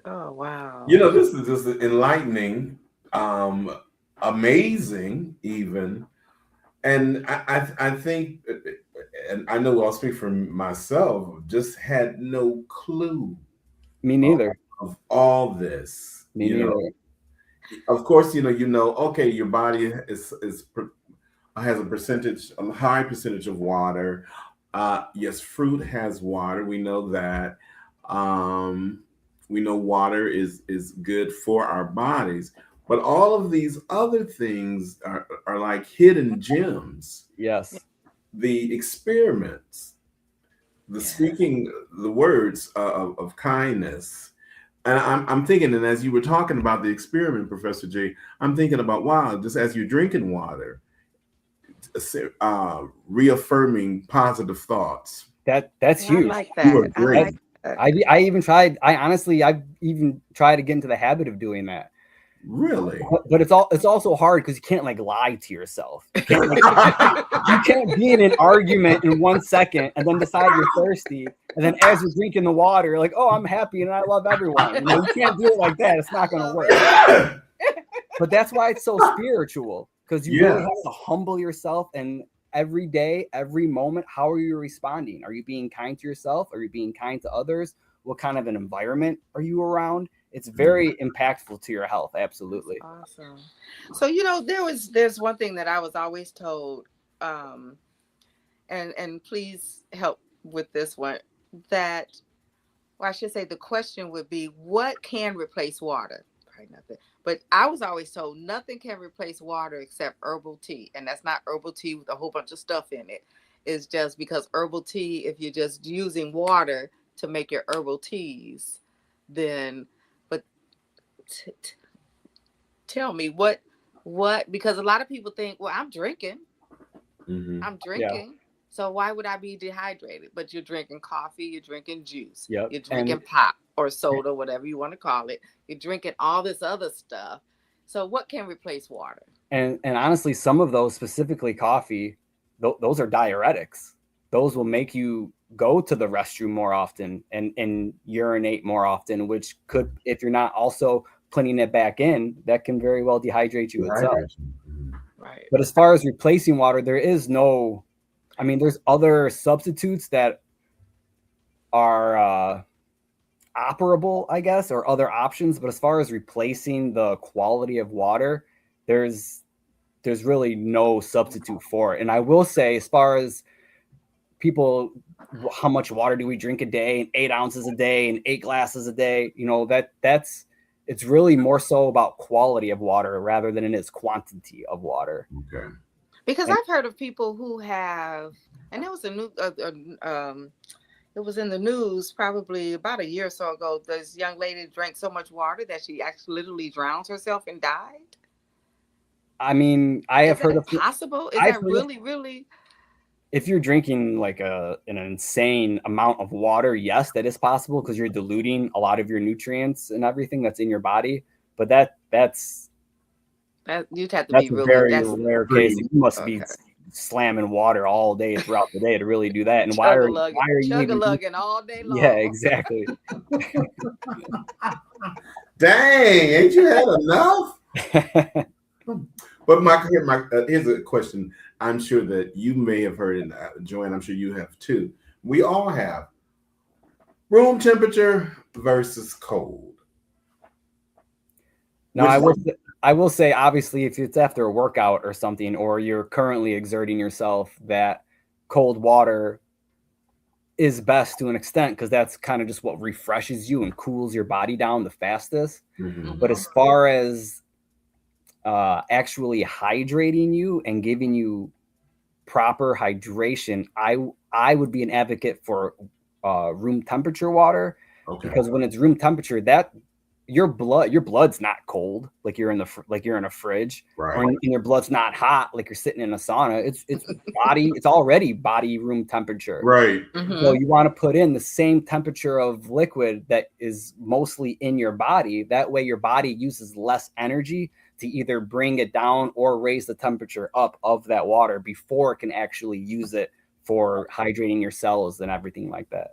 Oh, wow. You know, this is just enlightening, amazing even. And I think, and I know I'll speak for myself, just had no clue. Me neither. Of all this. Me neither. Of course, okay, your body has a high percentage of water. Yes, fruit has water. We know that. We know water is good for our bodies. But all of these other things are like hidden gems. Yes. The experiments, the speaking, the words of kindness. And I'm thinking, and as you were talking about the experiment, Professor J, I'm thinking about, wow, just as you're drinking water, reaffirming positive thoughts. That's huge. I like that. I even tried to get into the habit of doing that. Really? But it's also hard because you can't like lie to yourself. You can't be in an argument in 1 second and then decide you're thirsty, and then as you're drinking the water, you're like, oh, I'm happy and I love everyone. You can't do it like that. It's not going to work. But that's why it's so spiritual, because you really have to humble yourself, and every day, every moment, how are you responding? Are you being kind to yourself? Are you being kind to others? What kind of an environment are you around? It's very impactful to your health. Absolutely. That's awesome. So, there's one thing that I was always told, and please help with this one, that, well, I should say the question would be, what can replace water? Probably nothing. But I was always told nothing can replace water except herbal tea. And that's not herbal tea with a whole bunch of stuff in it. It's just because herbal tea, if you're just using water to make your herbal teas, then, but tell me what, because a lot of people think, well, I'm drinking. Mm-hmm. I'm drinking. Yeah. So why would I be dehydrated? But you're drinking coffee, you're drinking juice, you're drinking pop or soda, whatever you want to call it. You're drinking all this other stuff. So what can replace water? And honestly, some of those, specifically coffee, those are diuretics. Those will make you go to the restroom more often and urinate more often, which could, if you're not also putting it back in, that can very well dehydrate you itself. Right. But as far as replacing water, there's other substitutes that are operable, I guess, or other options. But as far as replacing the quality of water, there's really no substitute for it. And I will say, as far as people, how much water do we drink a day, and 8 ounces a day and 8 glasses a day, it's really more so about quality of water rather than it is quantity of water. Okay. Because I've heard of people who have, and there was it was in the news probably about a year or so ago. This young lady drank so much water that she actually literally drowned herself and died. I mean, I have heard of possible. Is that really? If you're drinking like an insane amount of water, yes, that is possible, because you're diluting a lot of your nutrients and everything that's in your body. But that's you'd have to be really, very rare case. You must be slamming water all day throughout the day to really do that. And why are you chug-a-lugging all day long? Yeah, exactly. Dang, ain't you had enough? But here's a question. I'm sure that you may have heard, and Joanne, I'm sure you have too. We all have room temperature versus cold. No, I will say, obviously, if it's after a workout or something, or you're currently exerting yourself, that cold water is best to an extent, because that's kind of just what refreshes you and cools your body down the fastest. Mhm. But as far as actually hydrating you and giving you proper hydration, I would be an advocate for room temperature water, Okay. because when it's room temperature, that your blood's not cold like you're in a fridge, Right. or and your blood's not hot like you're sitting in a sauna. It's already body room temperature. Right. So you want to put in the same temperature of liquid that is mostly in your body. That way your body uses less energy to either bring it down or raise the temperature up of that water before it can actually use it for hydrating your cells and everything like that.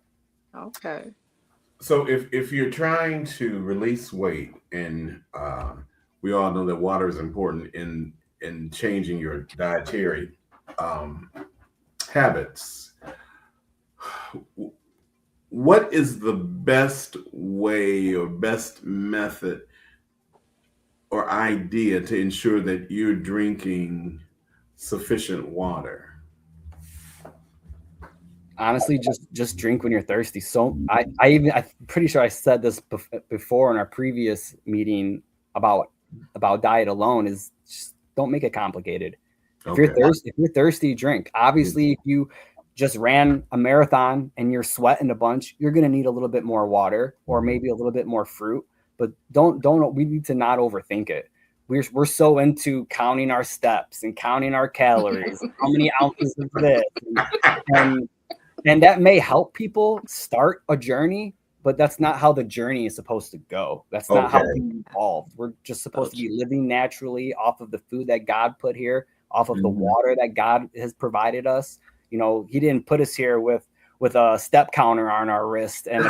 Okay. So if you're trying to release weight, and we all know that water is important in changing your dietary habits, what is the best way or best method or idea to ensure that you're drinking sufficient water? Honestly, just drink when you're thirsty. So I'm pretty sure I said this before in our previous meeting about diet alone, is just don't make it complicated. If you're thirsty, drink. Obviously, if you just ran a marathon and you're sweating a bunch, you're going to need a little bit more water, or maybe a little bit more fruit, but we need to not overthink it. We're so into counting our steps and counting our calories, how many ounces of this, and that may help people start a journey, but that's not how the journey is supposed to go. That's not how we evolved. We're just supposed to be living naturally off of the food that God put here, off of the water that God has provided us. You know, he didn't put us here with a step counter on our wrist and a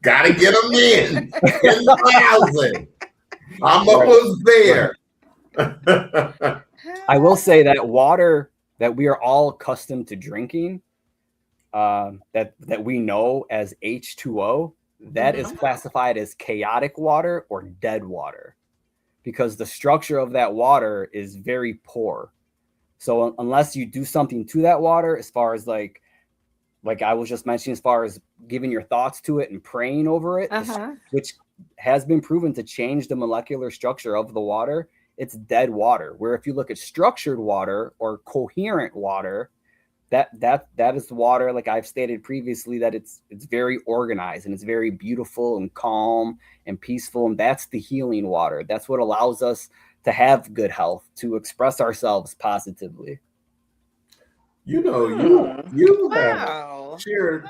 Gotta get them in 10,000. I'm almost there. I will say that water that we are all accustomed to drinking, that we know as H2O, that is classified as chaotic water or dead water, because the structure of that water is very poor. So unless you do something to that water, as far as like I was just mentioning, as far as giving your thoughts to it and praying over it, which has been proven to change the molecular structure of the water, it's dead water. Where if you look at structured water or coherent water, that is water, like I've stated previously, that it's very organized and it's very beautiful and calm and peaceful, and that's the healing water. That's what allows us to have good health, to express ourselves positively. You know, you have shared,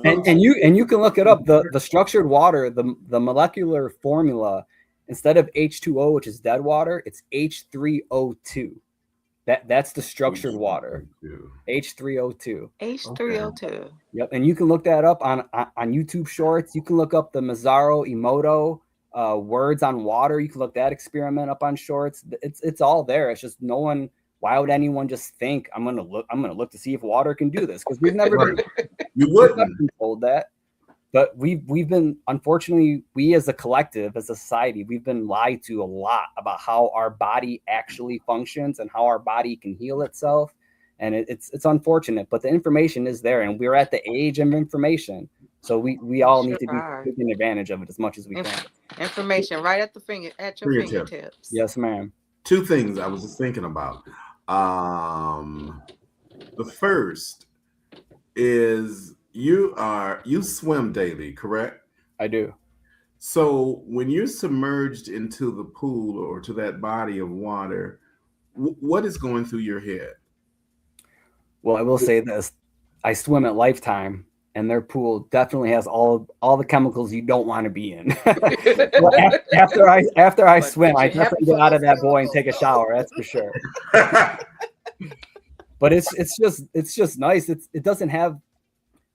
and you can look it up. The structured water, the molecular formula, instead of H2O, which is dead water, it's H3O2. That's the structured water. H3O2. H3O2. Yep, and you can look that up on YouTube Shorts. You can look up the Masaru Emoto words on water. You can look that experiment up on Shorts. It's all there. It's just no one. Why would anyone just think I'm gonna look to see if water can do this? Because we've never been told that. But we've been, unfortunately, we as a collective, as a society, we've been lied to a lot about how our body actually functions and how our body can heal itself. And it's unfortunate, but the information is there, and we're at the age of information. So we all need to be taking advantage of it as much as we can. Information right at your fingertips. Yes, ma'am. Two things I was just thinking about. The first is you swim daily, correct? I do. So when you're submerged into the pool or to that body of water, what is going through your head? Well, I will say this: I swim at Lifetime, and their pool definitely has all the chemicals you don't want to be in. after I swim, I definitely get out of that boy and take a shower. That's for sure. But it's just nice. It doesn't have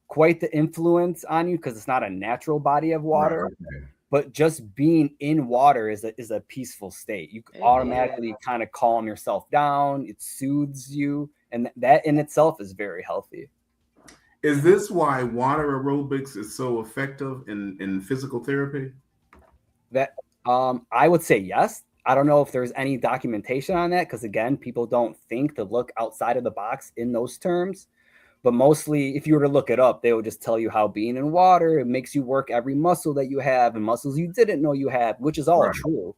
quite the influence on you because it's not a natural body of water. Right, okay. But just being in water is a peaceful state. You automatically kind of calm yourself down. It soothes you, and that in itself is very healthy. Is this why water aerobics is so effective in physical therapy? That I would say yes. I don't know if there's any documentation on that because again, people don't think to look outside of the box in those terms. But mostly, if you were to look it up, they would just tell you how being in water, it makes you work every muscle that you have and muscles you didn't know you had, which is all Right. true.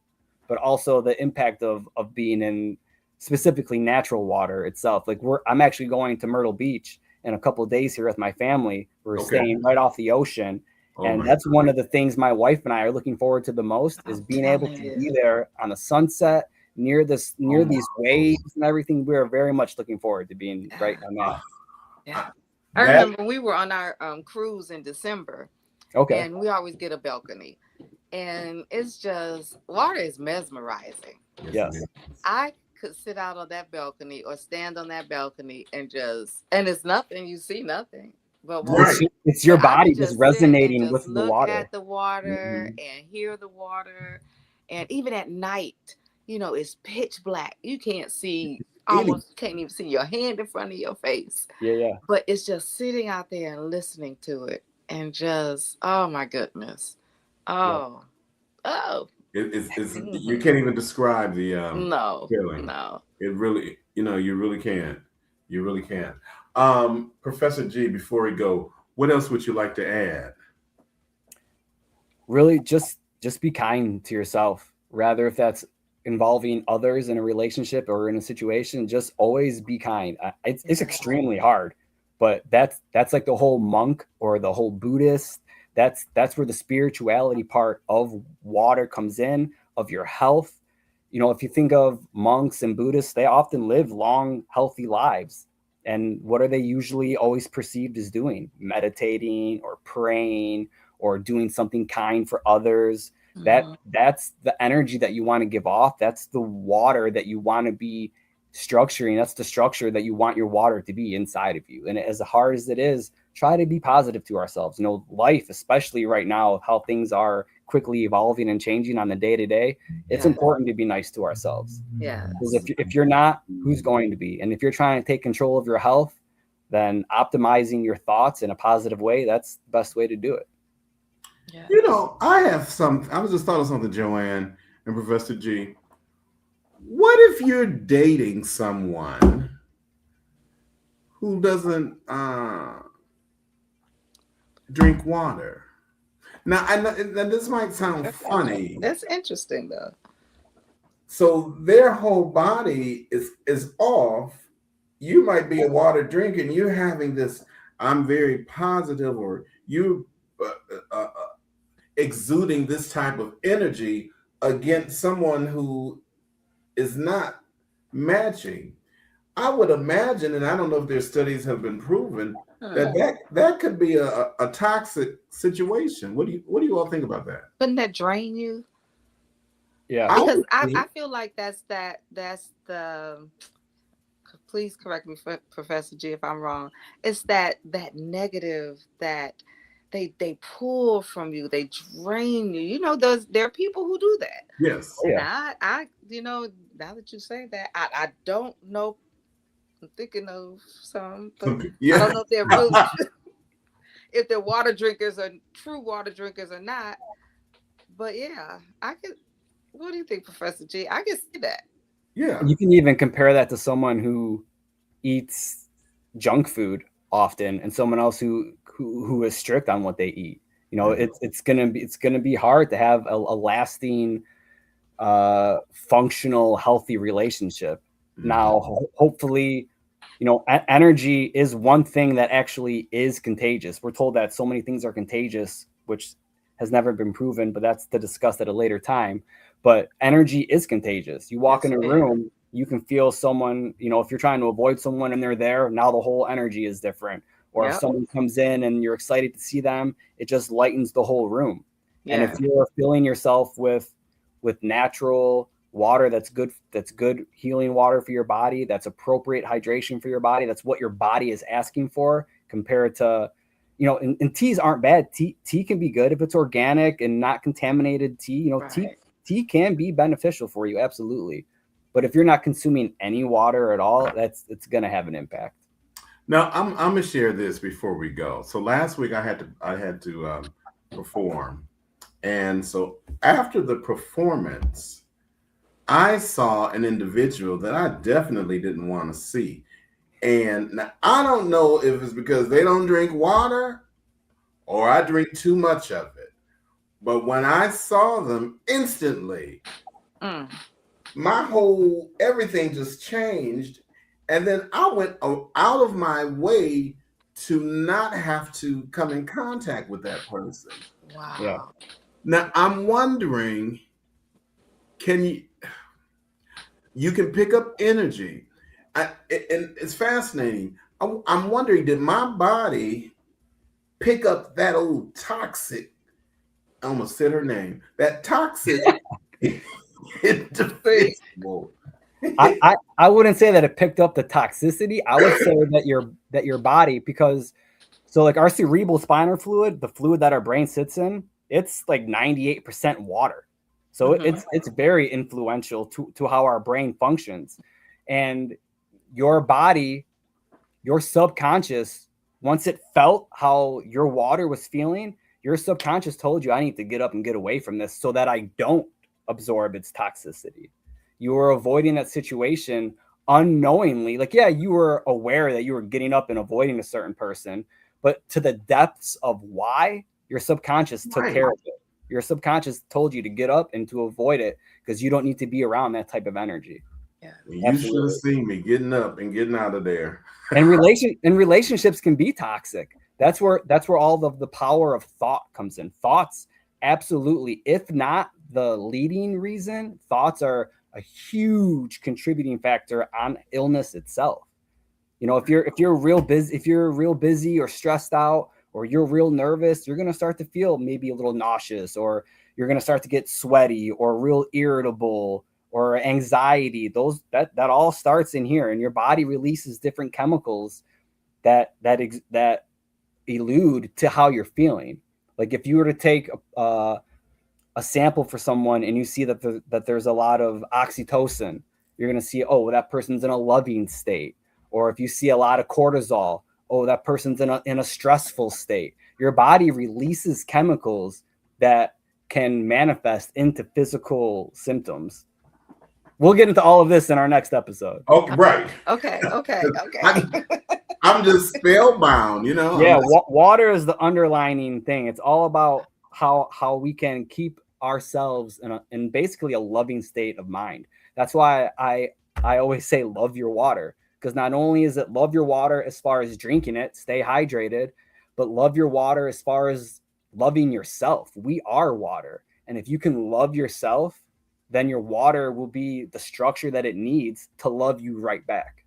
But also the impact of being in specifically natural water itself. Like I'm actually going to Myrtle Beach in a couple of days here with my family. We're Okay. staying right off the ocean. Oh And my that's one of the things my wife and I are looking forward to the most is I'm being able telling to be you. there on the sunset near these goodness. waves and everything. We're very much looking forward to being right on that. Yeah. I That- remember we were on our cruise in December, Okay. and we always get a balcony, and it's just water is mesmerizing. Yes. I could sit out on that balcony or stand on that balcony and it's nothing. You see nothing, but Right. water. It's your So I body could just sit and resonating just with the look water. at the water Mhm. and hear the water, and even at night, it's pitch black. You can't see. Almost can't even see your hand in front of your face. Yeah. But it's just sitting out there and listening to it and just, oh my goodness. Oh. It's you can't even describe the No. feeling. No. It really, you really can't. You really can't. Professor G, before we go, what else would you like to add? Really just be kind to yourself. Rather if that's involving others in a relationship or in a situation, just always be kind. It's extremely hard, but that's like the whole monk or the whole Buddhist. That's where the spirituality part of water comes in, of your health. If you think of monks and Buddhists, they often live long, healthy lives. And what are they usually always perceived as doing? Meditating or praying or doing something kind for others. That's the energy that you want to give off. That's the water that you want to be structuring. That's the structure that you want your water to be inside of you. And as hard as it is, try to be positive to ourselves. Life, especially right now, how things are quickly evolving and changing on the day to day, it's important to be nice to ourselves. Yeah. Because if you're not, who's going to be? And if you're trying to take control of your health, then optimizing your thoughts in a positive way, that's the best way to do it. Yeah. I was just thought of something, Joanne and Professor G. What if you're dating someone who doesn't drink water? Now, and this might sound funny. That's interesting, though. So their whole body is off. You might be a water drinker, and you're having this, I'm very positive, or you exuding this type of energy against someone who is not matching. I would imagine, and I don't know if their studies have been proven, that could be a toxic situation. What do you all think about that? Wouldn't that drain you? Yeah. Because I feel like that's the, please correct me, Professor G, if I'm wrong. It's that negative that they pull from you, they drain you. There are people who do that. Yes. And I now that you say that, I don't know. I'm thinking of some, but I don't know if they're really, if they're water drinkers or true water drinkers or not. But yeah, I could. What do you think, Professor G? I can see that. Yeah. You can even compare that to someone who eats junk food often and someone else who is strict on what they eat. It's gonna be hard to have a lasting, functional, healthy relationship. Mm-hmm. Now, hopefully, energy is one thing that actually is contagious. We're told that so many things are contagious, which has never been proven, but that's to discuss at a later time. But energy is contagious. You walk in a room, you can feel someone, if you're trying to avoid someone and they're there, now the whole energy is different. Or if someone comes in and you're excited to see them, it just lightens the whole room. Yeah. And if you're filling yourself with natural water that's good healing water for your body, that's appropriate hydration for your body, that's what your body is asking for, compared to, and teas aren't bad. Tea can be good if it's organic and not contaminated tea. Tea can be beneficial for you, absolutely. But if you're not consuming any water at all, it's going to have an impact. Now I'm gonna share this before we go. So last week I had to perform, and so after the performance, I saw an individual that I definitely didn't want to see. And now, I don't know if it's because they don't drink water or I drink too much of it. But when I saw them instantly, Mm. my whole everything just changed. And then I went out of my way to not have to come in contact with that person. Yeah. Wow. Now I'm wondering, can you can pick up energy? And it's fascinating. I'm wondering, did my body pick up that old toxic? I almost said her name. That toxic individual. I wouldn't say that it picked up the toxicity. I would say that your body, because so like our cerebral spinal fluid, the fluid that our brain sits in, it's like 98% water. So Mhm. it's very influential to how our brain functions. And your body, your subconscious, once it felt how your water was feeling, your subconscious told you, I need to get up and get away from this so that I don't absorb its toxicity. You were avoiding that situation unknowingly. Like, yeah, you were aware that you were getting up and avoiding a certain person, but to the depths of why, your subconscious took Right. care of it. Your subconscious told you to get up and to avoid it because you don't need to be around that type of energy. Yeah. You should have Absolutely. seen me getting up and getting out of there. And relationships can be toxic. That's where all of the power of thought comes in. Thoughts, absolutely. If not the leading reason, thoughts are a huge contributing factor on illness itself. You know, if you're real busy or stressed out or you're real nervous, you're gonna start to feel maybe a little nauseous, or you're gonna start to get sweaty or real irritable or anxiety. Those that all starts in here, and your body releases different chemicals that elude to how you're feeling. Like if you were to take a sample for someone and you see that there's a lot of oxytocin, you're going to see, oh, that person's in a loving state. Or if you see a lot of cortisol, oh, that person's in a stressful state. Your body releases chemicals that can manifest into physical symptoms. We'll get into all of this in our next episode. Oh, right. Okay. I'm, I'm just spellbound, you know. Yeah, water is the underlining thing. It's all about how we can keep ourselves in basically a loving state of mind. That's why I always say love your water, because not only is it love your water as far as drinking it, stay hydrated, but love your water as far as loving yourself. We are water, and if you can love yourself, then your water will be the structure that it needs to love you right back.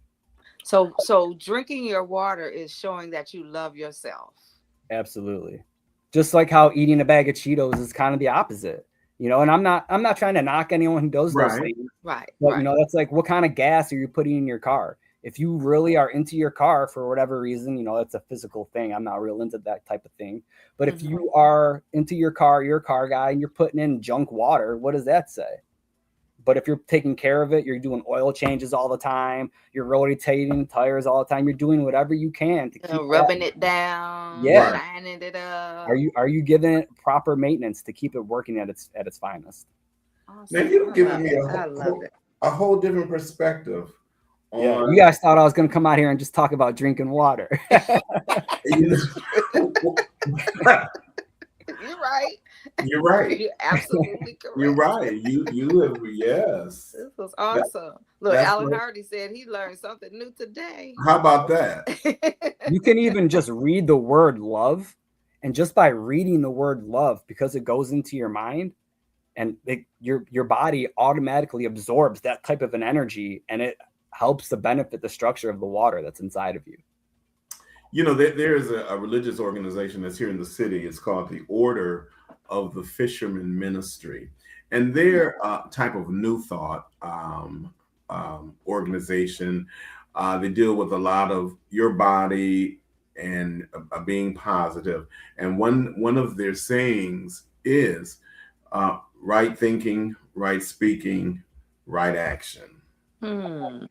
So drinking your water is showing that you love yourself. Absolutely. Just like how eating a bag of Cheetos is kind of the opposite. You know, and I'm not trying to knock anyone who does those Right. things, Right. but Right. you know, that's like, what kind of gas are you putting in your car? If you really are into your car for whatever reason, you know, that's a physical thing. I'm not real into that type of thing. But if Mhm. you are into your car, you're a car guy, and you're putting in junk water, what does that say? But if you're taking care of it, you're doing oil changes all the time, you're rotating tires all the time, you're doing whatever you can to keep that. Rubbing it down, Yeah. Right. shining it up. Are you giving it proper maintenance to keep it working at its finest? Awesome. Now you've I given love me it. I love it. a whole different perspective Yeah, on you guys thought I was going to come out here and just talk about drinking water. you know, You're right. you're right. You're absolutely correct. You're right. You have yes. This was That- awesome. Look, that's Alan what- Hardy said he learned something new today. How about that? You can even just read the word love, and just by reading the word love, because it goes into your mind, and your body automatically absorbs that type of an energy, and it helps to benefit the structure of the water that's inside of you. You know, there is a religious organization that's here in the city. It's called the Order of the Fisherman Ministry, and they're a type of New Thought organization. They deal with a lot of your body and being positive. And one of their sayings is right thinking, right speaking, right action. Hmm.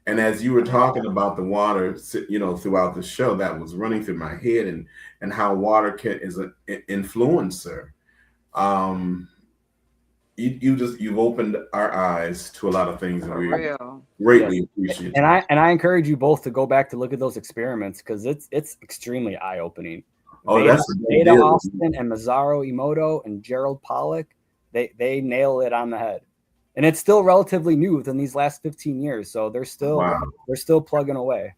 And as you were talking about the water, throughout the show, that was running through my head, and how water is an influencer. Um, you've opened our eyes to a lot of things, and For we real. greatly Yes. appreciate And you. I encourage you both to go back to look at those experiments because it's extremely eye opening. Oh, that's a big Veda deal. Austin and Masaru Emoto and Gerald Pollack, they nail it on the head. And it's still relatively new within these last 15 years. So they're still plugging away.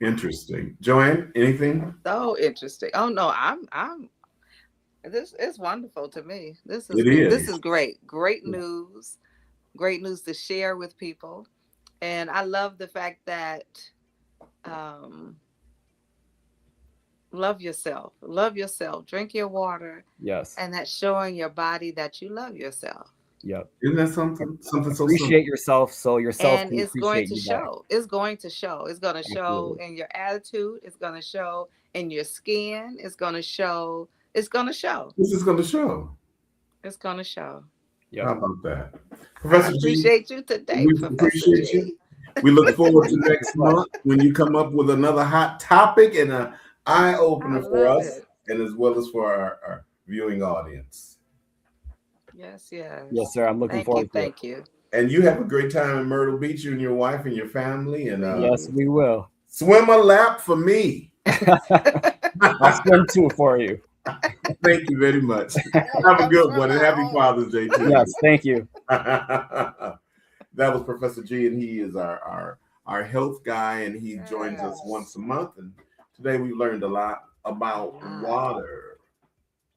Interesting. Joanne, anything? So interesting. Oh no, I'm this is wonderful to me. This is It good. is. This is great. Great news. Great news to share with people. And I love the fact that love yourself. Love yourself. Drink your water. Yes. And that's showing your body that you love yourself. Yep. Isn't that something so Appreciate simple? yourself so yourself And can it's going appreciate to you back. show. It's going to show. It's going to show Absolutely. in your attitude. It's going to show in your skin. It's going to show. It's going to show. This is going to show. It's going to show. Yep. How about that? I Professor G, appreciate you today, we Professor appreciate G. you. We look forward to next month when you come up with another hot topic and an eye opener I for love us, it. and as well as for our viewing audience. Yes, yes. Yes, sir. I'm looking forward to it. Thank you. And you have a great time in Myrtle Beach, you and your wife and your family. And Yes, we will. swim a lap for me. I'll swim too for you. Thank you very much. Have a good one, and happy Father's Day to you. Yes, thank you. That was Professor G, and he is our health guy, and he joins us once a month. And today we learned a lot about water.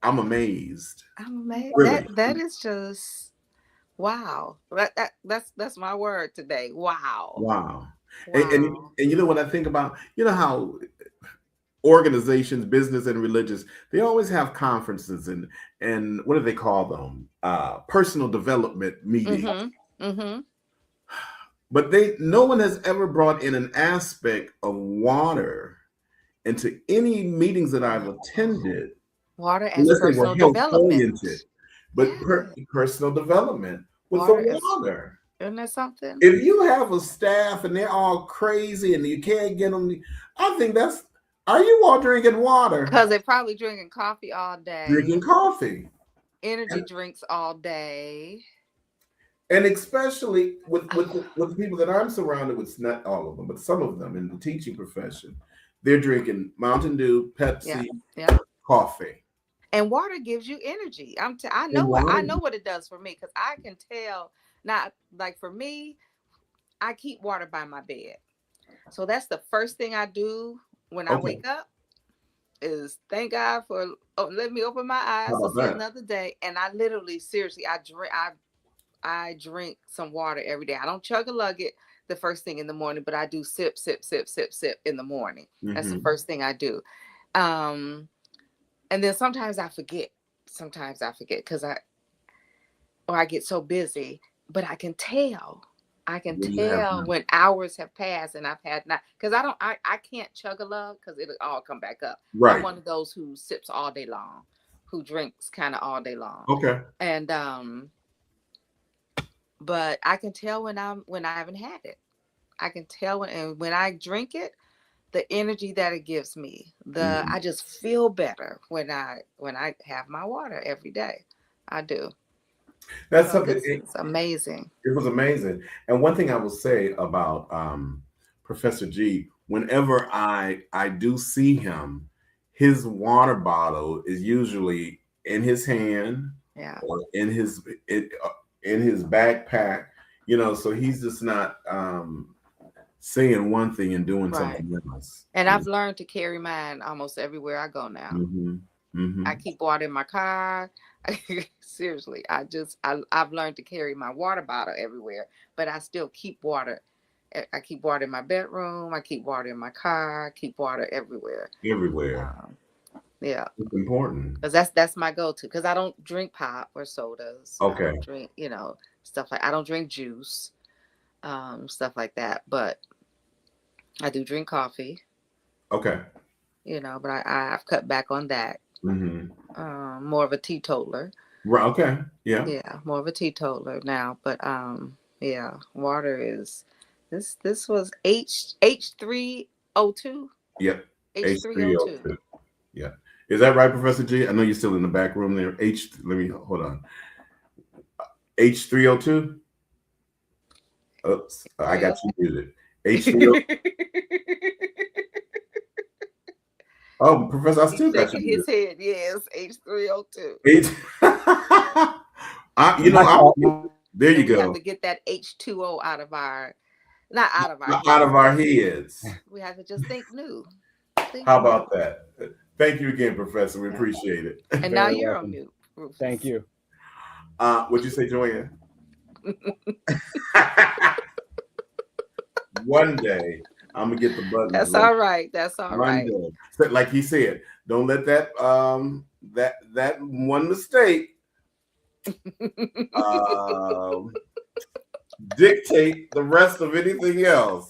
I'm amazed. I'm amazed. Really? That is just wow. That's my word today. Wow. Wow. Wow. And you know what I think about? You know how organizations, business and religious, they always have conferences and what do they call them? Personal development meetings. Mm-hmm. Mm-hmm. But no one has ever brought in an aspect of water into any meetings that I've attended. Water as personal development. But personal development with Water the water. Isn't that something? If you have a staff and they're all crazy and you can't get them, I think are you all drinking water? Because they're probably drinking coffee all day. Drinking coffee. Energy drinks all day. And especially with the people that I'm surrounded with, not all of them, but some of them in the teaching profession, they're drinking Mountain Dew, Pepsi, coffee. And water gives you energy. I know what it does for me, because I can tell. Not like for me, I keep water by my bed. So that's the first thing I do when I wake up is thank God for let me open my eyes to see another day. And I literally, seriously, I drink some water every day. I don't chug a lug it the first thing in the morning, but I do sip in the morning. Mm-hmm. That's the first thing I do. And then sometimes I forget because I get so busy, but I can tell when hours have passed and I've had not, because I can't chug a lug because it'll all come back up. Right. I'm one of those who sips all day long, who drinks kind of all day long. Okay. And but I can tell when I haven't had it. I can tell when I drink it, the energy that it gives me. I just feel better when I have my water every day. I do. That's something. It's amazing. It was amazing. And one thing I will say about Professor G, whenever I do see him, his water bottle is usually in his hand, or in his backpack. So he's just not saying one thing and doing something else. And I've learned to carry mine almost everywhere I go now. Mm-hmm. Mm-hmm. I keep water in my car. Seriously, I've learned to carry my water bottle everywhere, but I still keep water. I keep water in my bedroom. I keep water in my car. I keep water everywhere. Everywhere. Yeah, it's important because that's my go-to. Because I don't drink pop or sodas. Okay. I don't drink, stuff like I don't drink juice, stuff like that. But I do drink coffee. Okay. But I've cut back on that. Mm-hmm. More of a teetotaler. Right. Okay. Yeah. Yeah, more of a teetotaler now. But water is This was H3O2. Yep. H3O2. H3O2. Yeah. Is that right, Professor G? I know you're still in the back room there. Let me hold on. H3O2. Oops, I got you muted. H3O2. Oh, Professor, I still got you his muted. head. Yes, H3O2. There you We have go. to get that H2O out of our, not out of our heads. Out of our heads. We have to just think new. How about that? Thank you again, Professor. We appreciate it. And now you're on mute, Rufus. Thank you. What'd you say, Joanne? One day I'm gonna get the button. That's all right. That's all right. So, like he said, don't let that that one mistake dictate the rest of anything else.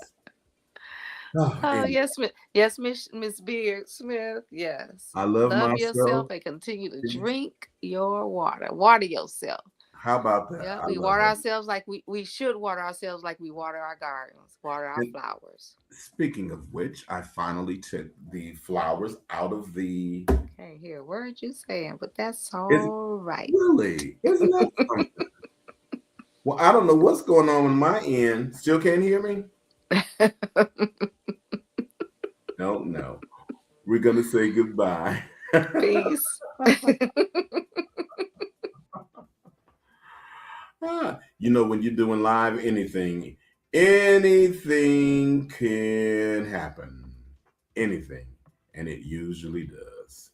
Oh yes, yes, Miss Beard Smith. Yes, I love myself. Yourself and continue to drink your water. Water yourself. How about that? Yeah, we water ourselves like we should water ourselves like we water our gardens, water our flowers. Speaking of which, I finally took the flowers out of the. Can't hear a word you saying, but that's all right. Really? Isn't that something? Well, I don't know what's going on with my end. Still can't hear me? No. We're gonna say goodbye. Peace. When you're doing live, anything can happen. Anything. And it usually does.